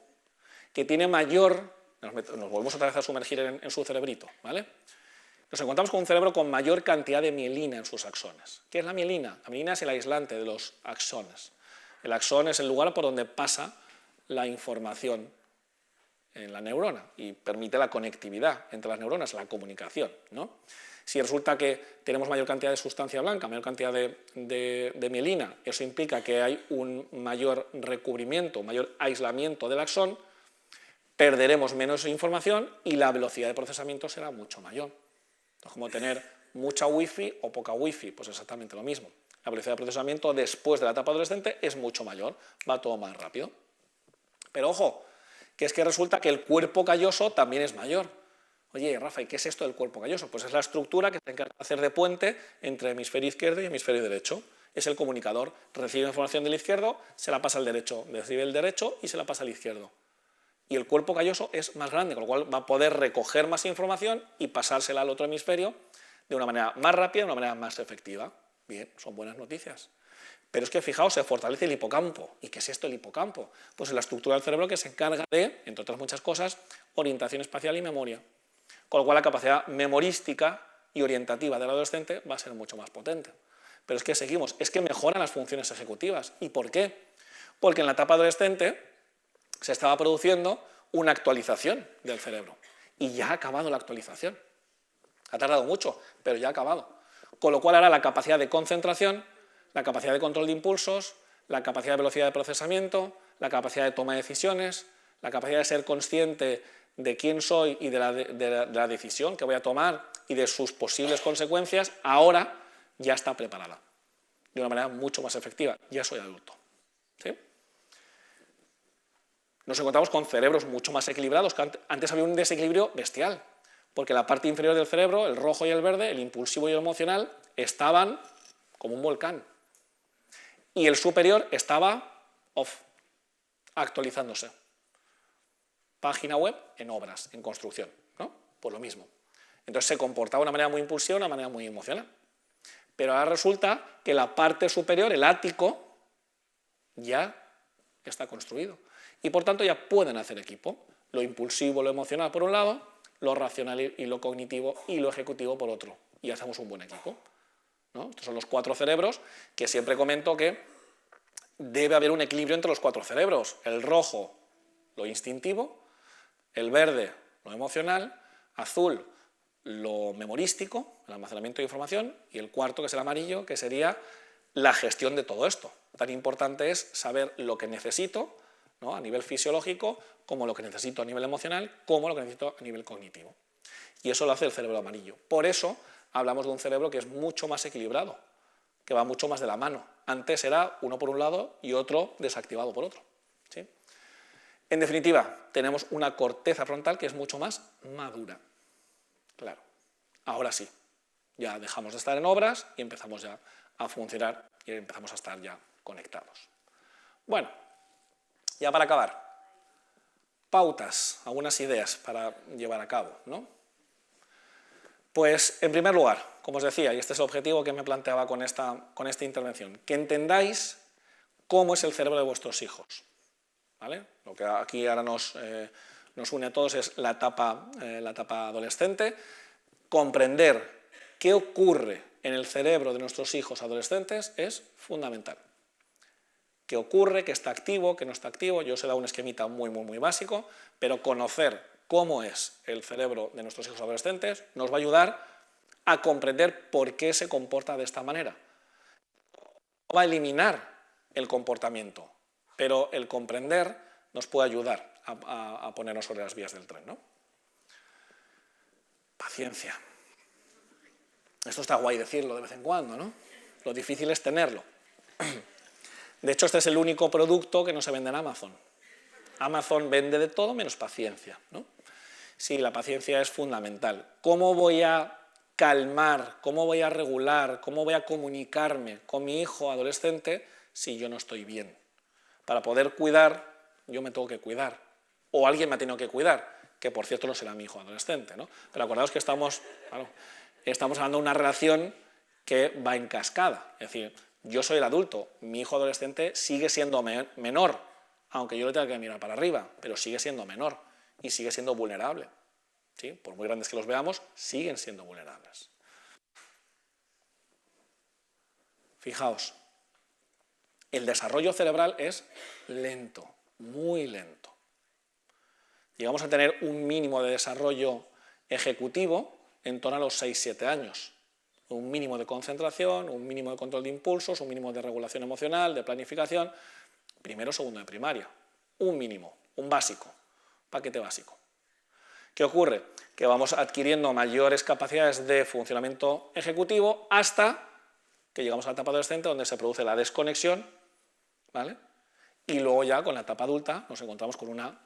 que tiene mayor, nos volvemos otra vez a sumergir en su cerebrito, ¿vale? Nos encontramos con un cerebro con mayor cantidad de mielina en sus axones. ¿Qué es la mielina? La mielina es el aislante de los axones. El axón es el lugar por donde pasa la información en la neurona y permite la conectividad entre las neuronas, la comunicación, ¿no? Si resulta que tenemos mayor cantidad de sustancia blanca, mayor cantidad de mielina, eso implica que hay un mayor recubrimiento, un mayor aislamiento del axón, perderemos menos información y la velocidad de procesamiento será mucho mayor. Entonces, como tener mucha wifi o poca wifi, pues exactamente lo mismo. La velocidad de procesamiento después de la etapa adolescente es mucho mayor, va todo más rápido. Pero ojo, que es que resulta que el cuerpo calloso también es mayor. Oye, Rafa, ¿y qué es esto del cuerpo calloso? Pues es la estructura que se encarga de hacer de puente entre hemisferio izquierdo y hemisferio derecho. Es el comunicador. Recibe información del izquierdo, se la pasa al derecho, recibe el derecho y se la pasa al izquierdo. Y el cuerpo calloso es más grande, con lo cual va a poder recoger más información y pasársela al otro hemisferio de una manera más rápida, de una manera más efectiva. Bien, son buenas noticias. Pero es que, fijaos, se fortalece el hipocampo. ¿Y qué es esto el hipocampo? Pues es la estructura del cerebro que se encarga de, entre otras muchas cosas, orientación espacial y memoria. Con lo cual la capacidad memorística y orientativa del adolescente va a ser mucho más potente. Pero es que seguimos, es que mejoran las funciones ejecutivas. ¿Y por qué? Porque en la etapa adolescente se estaba produciendo una actualización del cerebro. Y ya ha acabado la actualización. Ha tardado mucho, pero ya ha acabado. Con lo cual ahora la capacidad de concentración, la capacidad de control de impulsos, la capacidad de velocidad de procesamiento, la capacidad de toma de decisiones, la capacidad de ser consciente de quién soy y de la decisión que voy a tomar y de sus posibles consecuencias, ahora ya está preparada de una manera mucho más efectiva. Ya soy adulto. ¿Sí? Nos encontramos con cerebros mucho más equilibrados, que antes había un desequilibrio bestial. Porque la parte inferior del cerebro, el rojo y el verde, el impulsivo y el emocional, estaban como un volcán. Y el superior estaba off, actualizándose. Página web en obras, en construcción, ¿no? Pues lo mismo. Entonces se comportaba de una manera muy impulsiva, de una manera muy emocional. Pero ahora resulta que la parte superior, el ático, ya está construido. Y por tanto ya pueden hacer equipo. Lo impulsivo, lo emocional por un lado, lo racional y lo cognitivo y lo ejecutivo por otro. Y hacemos un buen equipo, ¿no? Estos son los 4 cerebros que siempre comento que debe haber un equilibrio entre los 4 cerebros. El rojo, lo instintivo, el verde, lo emocional, azul, lo memorístico, el almacenamiento de información, y el cuarto, que es el amarillo, que sería la gestión de todo esto. Tan importante es saber lo que necesito, ¿no?, a nivel fisiológico, como lo que necesito a nivel emocional, como lo que necesito a nivel cognitivo. Y eso lo hace el cerebro amarillo. Por eso hablamos de un cerebro que es mucho más equilibrado, que va mucho más de la mano. Antes era uno por un lado y otro desactivado por otro, ¿sí? En definitiva, tenemos una corteza frontal que es mucho más madura. Claro, ahora sí, ya dejamos de estar en obras y empezamos ya a funcionar y empezamos a estar ya conectados. Bueno, ya para acabar, pautas, algunas ideas para llevar a cabo, ¿no? Pues, en primer lugar, como os decía, y este es el objetivo que me planteaba con esta intervención, que entendáis cómo es el cerebro de vuestros hijos, ¿vale? Lo que aquí ahora nos une a todos es la etapa adolescente. Comprender qué ocurre en el cerebro de nuestros hijos adolescentes es fundamental. Qué ocurre, qué está activo, qué no está activo. Yo os he dado un esquemita muy básico, pero conocer cómo es el cerebro de nuestros hijos adolescentes nos va a ayudar a comprender por qué se comporta de esta manera. No va a eliminar el comportamiento, pero el comprender nos puede ayudar a ponernos sobre las vías del tren, ¿no? Paciencia. Esto está guay decirlo de vez en cuando, ¿no? Lo difícil es tenerlo. De hecho, este es el único producto que no se vende en Amazon. Amazon vende de todo menos paciencia, ¿no? Sí, la paciencia es fundamental. ¿Cómo voy a calmar, cómo voy a regular, cómo voy a comunicarme con mi hijo adolescente si yo no estoy bien? Para poder cuidar, yo me tengo que cuidar. O alguien me ha tenido que cuidar, que por cierto no será mi hijo adolescente, ¿no? Pero acordaos que estamos hablando de una relación que va en cascada. Es decir, yo soy el adulto, mi hijo adolescente sigue siendo menor, aunque yo le tenga que mirar para arriba, pero sigue siendo menor y sigue siendo vulnerable, ¿sí? Por muy grandes que los veamos, siguen siendo vulnerables. Fijaos, el desarrollo cerebral es lento, muy lento. Llegamos a tener un mínimo de desarrollo ejecutivo en torno a los 6-7 años. Un mínimo de concentración, un mínimo de control de impulsos, un mínimo de regulación emocional, de planificación, primero, segundo de primaria. Un mínimo, un básico, paquete básico. ¿Qué ocurre? Que vamos adquiriendo mayores capacidades de funcionamiento ejecutivo hasta que llegamos a la etapa adolescente, donde se produce la desconexión, ¿vale? Y luego ya con la etapa adulta nos encontramos con una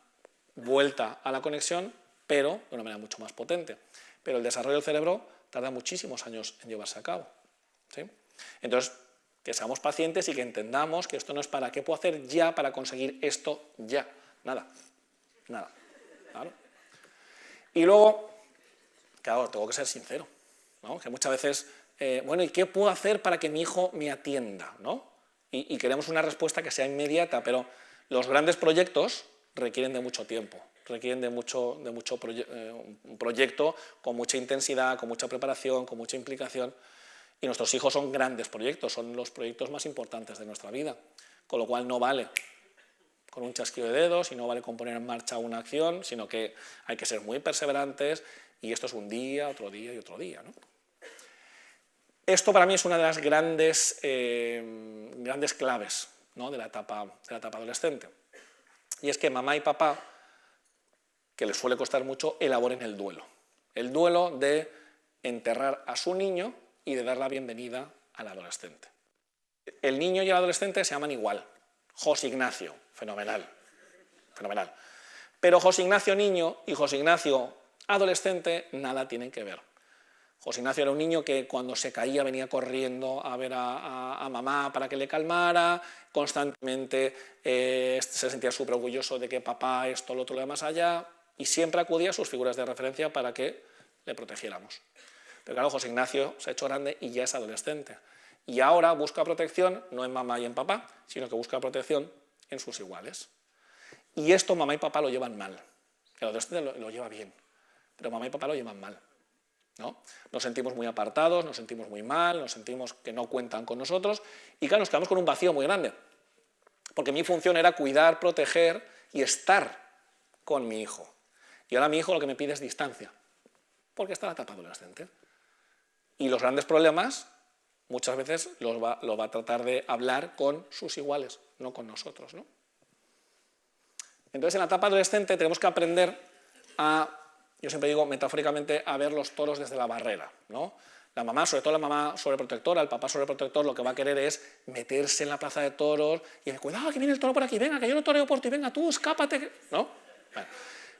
vuelta a la conexión, pero de una manera mucho más potente. Pero el desarrollo del cerebro tarda muchísimos años en llevarse a cabo, ¿sí? Entonces, que seamos pacientes y que entendamos que esto no es para qué puedo hacer ya para conseguir esto ya. Nada. ¿Claro? Y luego, claro, tengo que ser sincero, ¿no? Que muchas veces, bueno, ¿y qué puedo hacer para que mi hijo me atienda, ¿no? Y queremos una respuesta que sea inmediata, pero los grandes proyectos requieren de mucho tiempo, requieren de un proyecto con mucha intensidad, con mucha preparación, con mucha implicación, y nuestros hijos son grandes proyectos, son los proyectos más importantes de nuestra vida, con lo cual no vale con un chasquido de dedos y no vale con poner en marcha una acción, sino que hay que ser muy perseverantes, y esto es un día, otro día y otro día, ¿no? Esto para mí es una de las grandes claves, ¿no?, de la etapa adolescente. Y es que mamá y papá, que les suele costar mucho, elaboren el duelo. El duelo de enterrar a su niño y de dar la bienvenida al adolescente. El niño y el adolescente se llaman igual. José Ignacio, fenomenal. Pero José Ignacio niño y José Ignacio Adolescente, nada tienen que ver. José Ignacio era un niño que cuando se caía venía corriendo a ver a mamá para que le calmara, constantemente se sentía súper orgulloso de que papá esto, lo otro, lo demás allá, y siempre acudía a sus figuras de referencia para que le protegiéramos. Pero claro, José Ignacio se ha hecho grande y ya es adolescente. Y ahora busca protección no en mamá y en papá, sino que busca protección en sus iguales. Y esto mamá y papá lo llevan mal. El adolescente lo lleva bien, pero mamá y papá lo llevan mal, ¿no? Nos sentimos muy apartados, nos sentimos muy mal, nos sentimos que no cuentan con nosotros y claro, nos quedamos con un vacío muy grande. Porque mi función era cuidar, proteger y estar con mi hijo. Y ahora mi hijo lo que me pide es distancia, porque está en la etapa adolescente. Y los grandes problemas muchas veces lo va a tratar de hablar con sus iguales, no con nosotros, ¿no? Entonces, en la etapa adolescente tenemos que aprender a, yo siempre digo metafóricamente, a ver los toros desde la barrera, ¿no? La mamá, sobre todo la mamá sobreprotectora, el papá sobreprotector, lo que va a querer es meterse en la plaza de toros y decir, cuidado, que viene el toro por aquí, venga, que yo lo toreo por ti, venga, tú, escápate, ¿no? Bueno,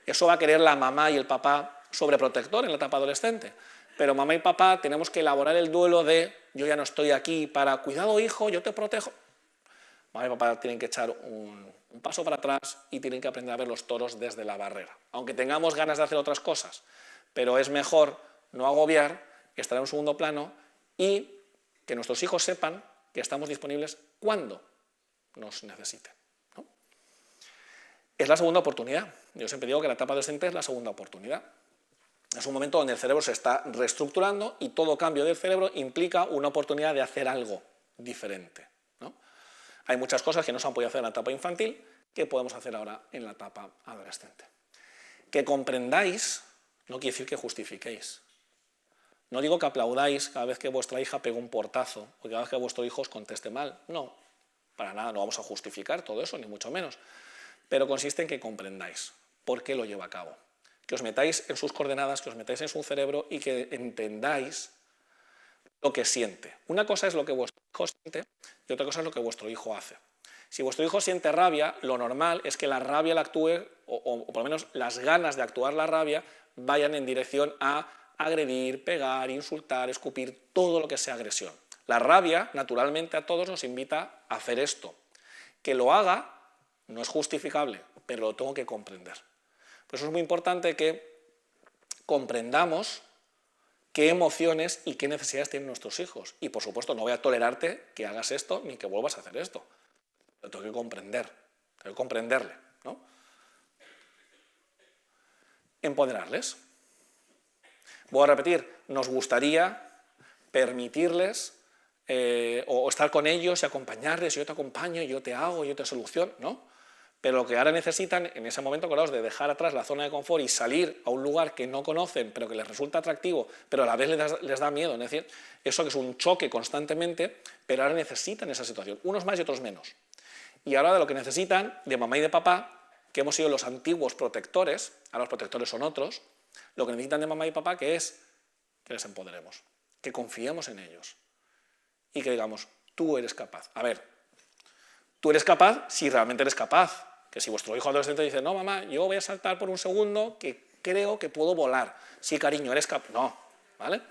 eso va a querer la mamá y el papá sobreprotector en la etapa adolescente. Pero mamá y papá tenemos que elaborar el duelo de, yo ya no estoy aquí para, cuidado hijo, yo te protejo. Mamá y papá tienen que echar un paso para atrás y tienen que aprender a ver los toros desde la barrera. Aunque tengamos ganas de hacer otras cosas, pero es mejor no agobiar, estar en un segundo plano y que nuestros hijos sepan que estamos disponibles cuando nos necesiten, ¿no? Es la segunda oportunidad. Yo siempre digo que la etapa adolescente es la segunda oportunidad. Es un momento donde el cerebro se está reestructurando y todo cambio del cerebro implica una oportunidad de hacer algo diferente, ¿no? Hay muchas cosas que no se han podido hacer en la etapa infantil que podemos hacer ahora en la etapa adolescente. Que comprendáis no quiere decir que justifiquéis. No digo que aplaudáis cada vez que vuestra hija pega un portazo o cada vez que vuestro hijo os conteste mal. No, para nada, no vamos a justificar todo eso, ni mucho menos. Pero consiste en que comprendáis por qué lo lleva a cabo. Que os metáis en sus coordenadas, que os metáis en su cerebro y que entendáis lo que siente. Una cosa es lo que vuestro hijo siente y otra cosa es lo que vuestro hijo hace. Si vuestro hijo siente rabia, lo normal es que la rabia la actúe, o por lo menos las ganas de actuar la rabia, vayan en dirección a agredir, pegar, insultar, escupir, todo lo que sea agresión. La rabia, naturalmente, a todos nos invita a hacer esto. Que lo haga no es justificable, pero lo tengo que comprender. Por eso es muy importante que comprendamos qué emociones y qué necesidades tienen nuestros hijos. Y, por supuesto, no voy a tolerarte que hagas esto ni que vuelvas a hacer esto. Lo tengo que comprender, tengo que comprenderle, ¿no? Empoderarles. Voy a repetir, nos gustaría permitirles o estar con ellos y acompañarles, yo te acompaño, yo te hago, yo te soluciono, ¿no? Pero lo que ahora necesitan en ese momento, acordaos, de dejar atrás la zona de confort y salir a un lugar que no conocen, pero que les resulta atractivo, pero a la vez les da miedo, es decir, eso que es un choque constantemente, pero ahora necesitan esa situación, unos más y otros menos. Y ahora de lo que necesitan, de mamá y de papá, que hemos sido los antiguos protectores, ahora los protectores son otros, lo que necesitan de mamá y papá que es que les empoderemos, que confiemos en ellos y que digamos, tú eres capaz. A ver, tú eres capaz si realmente eres capaz. Que si vuestro hijo adolescente dice, no mamá, yo voy a saltar por un segundo que creo que puedo volar. Sí, cariño, eres capaz. No, ¿vale?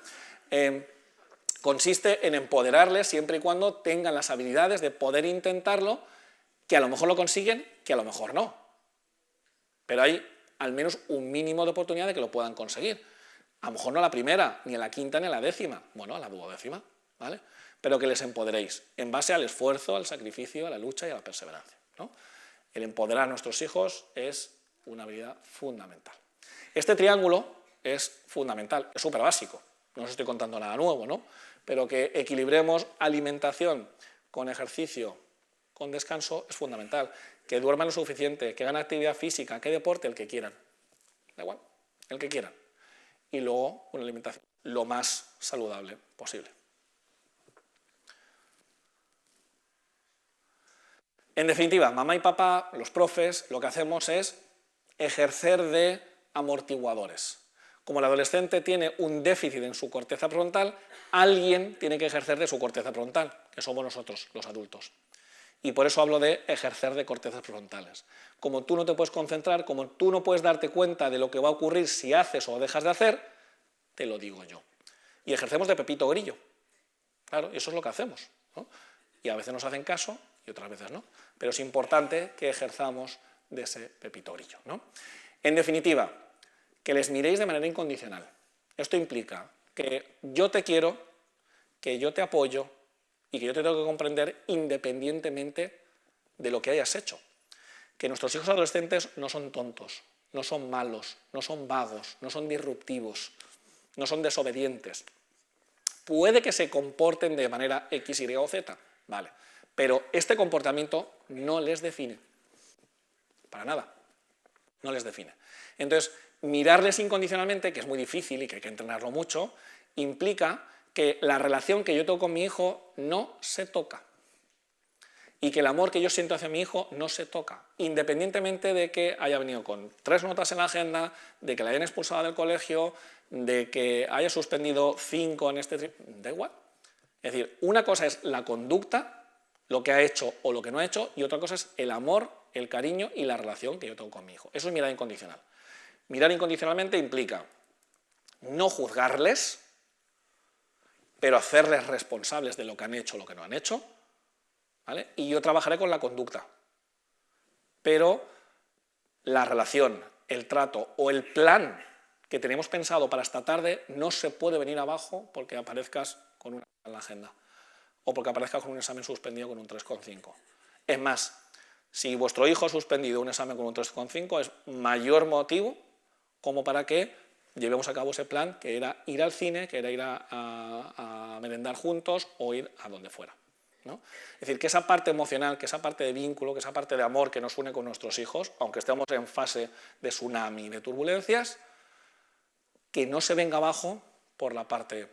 Consiste en empoderarles siempre y cuando tengan las habilidades de poder intentarlo, que a lo mejor lo consiguen, que a lo mejor no. Pero hay al menos un mínimo de oportunidad de que lo puedan conseguir. A lo mejor no a la primera, ni a la quinta, ni a la décima. Bueno, a la duodécima, ¿vale? Pero que les empoderéis en base al esfuerzo, al sacrificio, a la lucha y a la perseverancia, ¿no? El empoderar a nuestros hijos es una habilidad fundamental. Este triángulo es fundamental, es súper básico, no os estoy contando nada nuevo, ¿no? Pero que equilibremos alimentación con ejercicio, con descanso, es fundamental. Que duerman lo suficiente, que hagan actividad física, que deporte, el que quieran. Da igual, el que quieran. Y luego una alimentación lo más saludable posible. En definitiva, mamá y papá, los profes, lo que hacemos es ejercer de amortiguadores. Como el adolescente tiene un déficit en su corteza frontal, alguien tiene que ejercer de su corteza frontal, que somos nosotros, los adultos. Y por eso hablo de ejercer de cortezas prefrontales. Como tú no te puedes concentrar, como tú no puedes darte cuenta de lo que va a ocurrir si haces o dejas de hacer, te lo digo yo. Y ejercemos de pepito grillo. Claro, eso es lo que hacemos, ¿no? Y a veces nos hacen caso y otras veces no. Pero es importante que ejerzamos de ese pepito grillo, ¿no? En definitiva, que les miréis de manera incondicional. Esto implica que yo te quiero, que yo te apoyo y que yo te tengo que comprender independientemente de lo que hayas hecho. Que nuestros hijos adolescentes no son tontos, no son malos, no son vagos, no son disruptivos, no son desobedientes. Puede que se comporten de manera X, Y o Z, vale, pero este comportamiento no les define, para nada, no les define. Entonces, mirarles incondicionalmente, que es muy difícil y que hay que entrenarlo mucho, implica que la relación que yo tengo con mi hijo no se toca y que el amor que yo siento hacia mi hijo no se toca, independientemente de que haya venido con 3 notas en la agenda, de que la hayan expulsado del colegio, de que haya suspendido 5 en este... Da igual. Es decir, una cosa es la conducta, lo que ha hecho o lo que no ha hecho, y otra cosa es el amor, el cariño y la relación que yo tengo con mi hijo. Eso es mirar incondicional. Mirar incondicionalmente implica no juzgarles, pero hacerles responsables de lo que han hecho o lo que no han hecho, ¿vale? Y yo trabajaré con la conducta. Pero la relación, el trato o el plan que tenemos pensado para esta tarde no se puede venir abajo porque aparezcas con una en la agenda o porque aparezcas con un examen suspendido con un 3,5. Es más, si vuestro hijo ha suspendido un examen con un 3,5 es mayor motivo como para que llevemos a cabo ese plan que era ir al cine, que era ir a merendar juntos o ir a donde fuera, ¿no? Es decir, que esa parte emocional, que esa parte de vínculo, que esa parte de amor que nos une con nuestros hijos, aunque estemos en fase de tsunami, de turbulencias, que no se venga abajo por la parte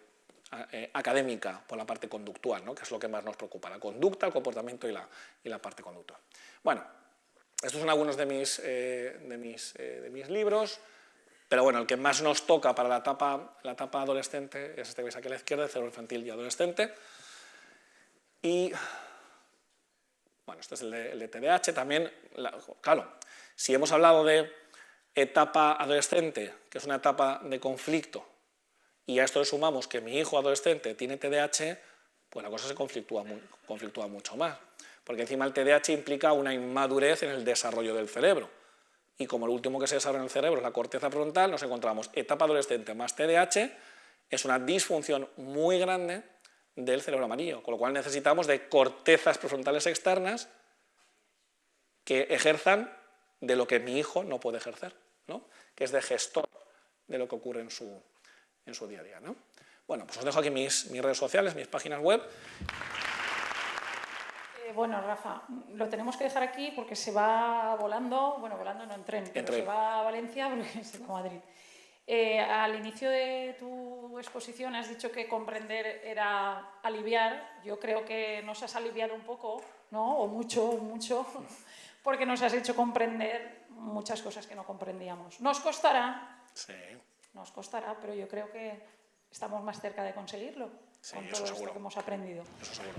académica, por la parte conductual, ¿no? Que es lo que más nos preocupa, la conducta, el comportamiento y la parte conductual. Bueno, estos son algunos de mis libros, pero bueno, el que más nos toca para la etapa adolescente es este que veis aquí a la izquierda, el cerebro infantil y adolescente. Y, bueno, este es el de TDAH también. Claro, si hemos hablado de etapa adolescente, que es una etapa de conflicto, y a esto le sumamos que mi hijo adolescente tiene TDAH, pues la cosa se conflictúa mucho más. Porque encima el TDAH implica una inmadurez en el desarrollo del cerebro. Y como lo último que se desarrolla en el cerebro es la corteza frontal, nos encontramos etapa adolescente más TDAH, es una disfunción muy grande del cerebro amarillo, con lo cual necesitamos de cortezas prefrontales externas que ejerzan de lo que mi hijo no puede ejercer, ¿no? Que es de gestor de lo que ocurre en su día a día, ¿no? Bueno, pues os dejo aquí mis redes sociales, mis páginas web. Bueno, Rafa, lo tenemos que dejar aquí porque se va volando, bueno, volando no en tren, pero se va a Valencia porque se va a Madrid. Al inicio de tu exposición has dicho que comprender era aliviar. Yo creo que nos has aliviado un poco, ¿no? O mucho, porque nos has hecho comprender muchas cosas que no comprendíamos. Nos costará, sí. Nos costará, pero yo creo que estamos más cerca de conseguirlo, sí, con todo esto que hemos aprendido. Eso seguro.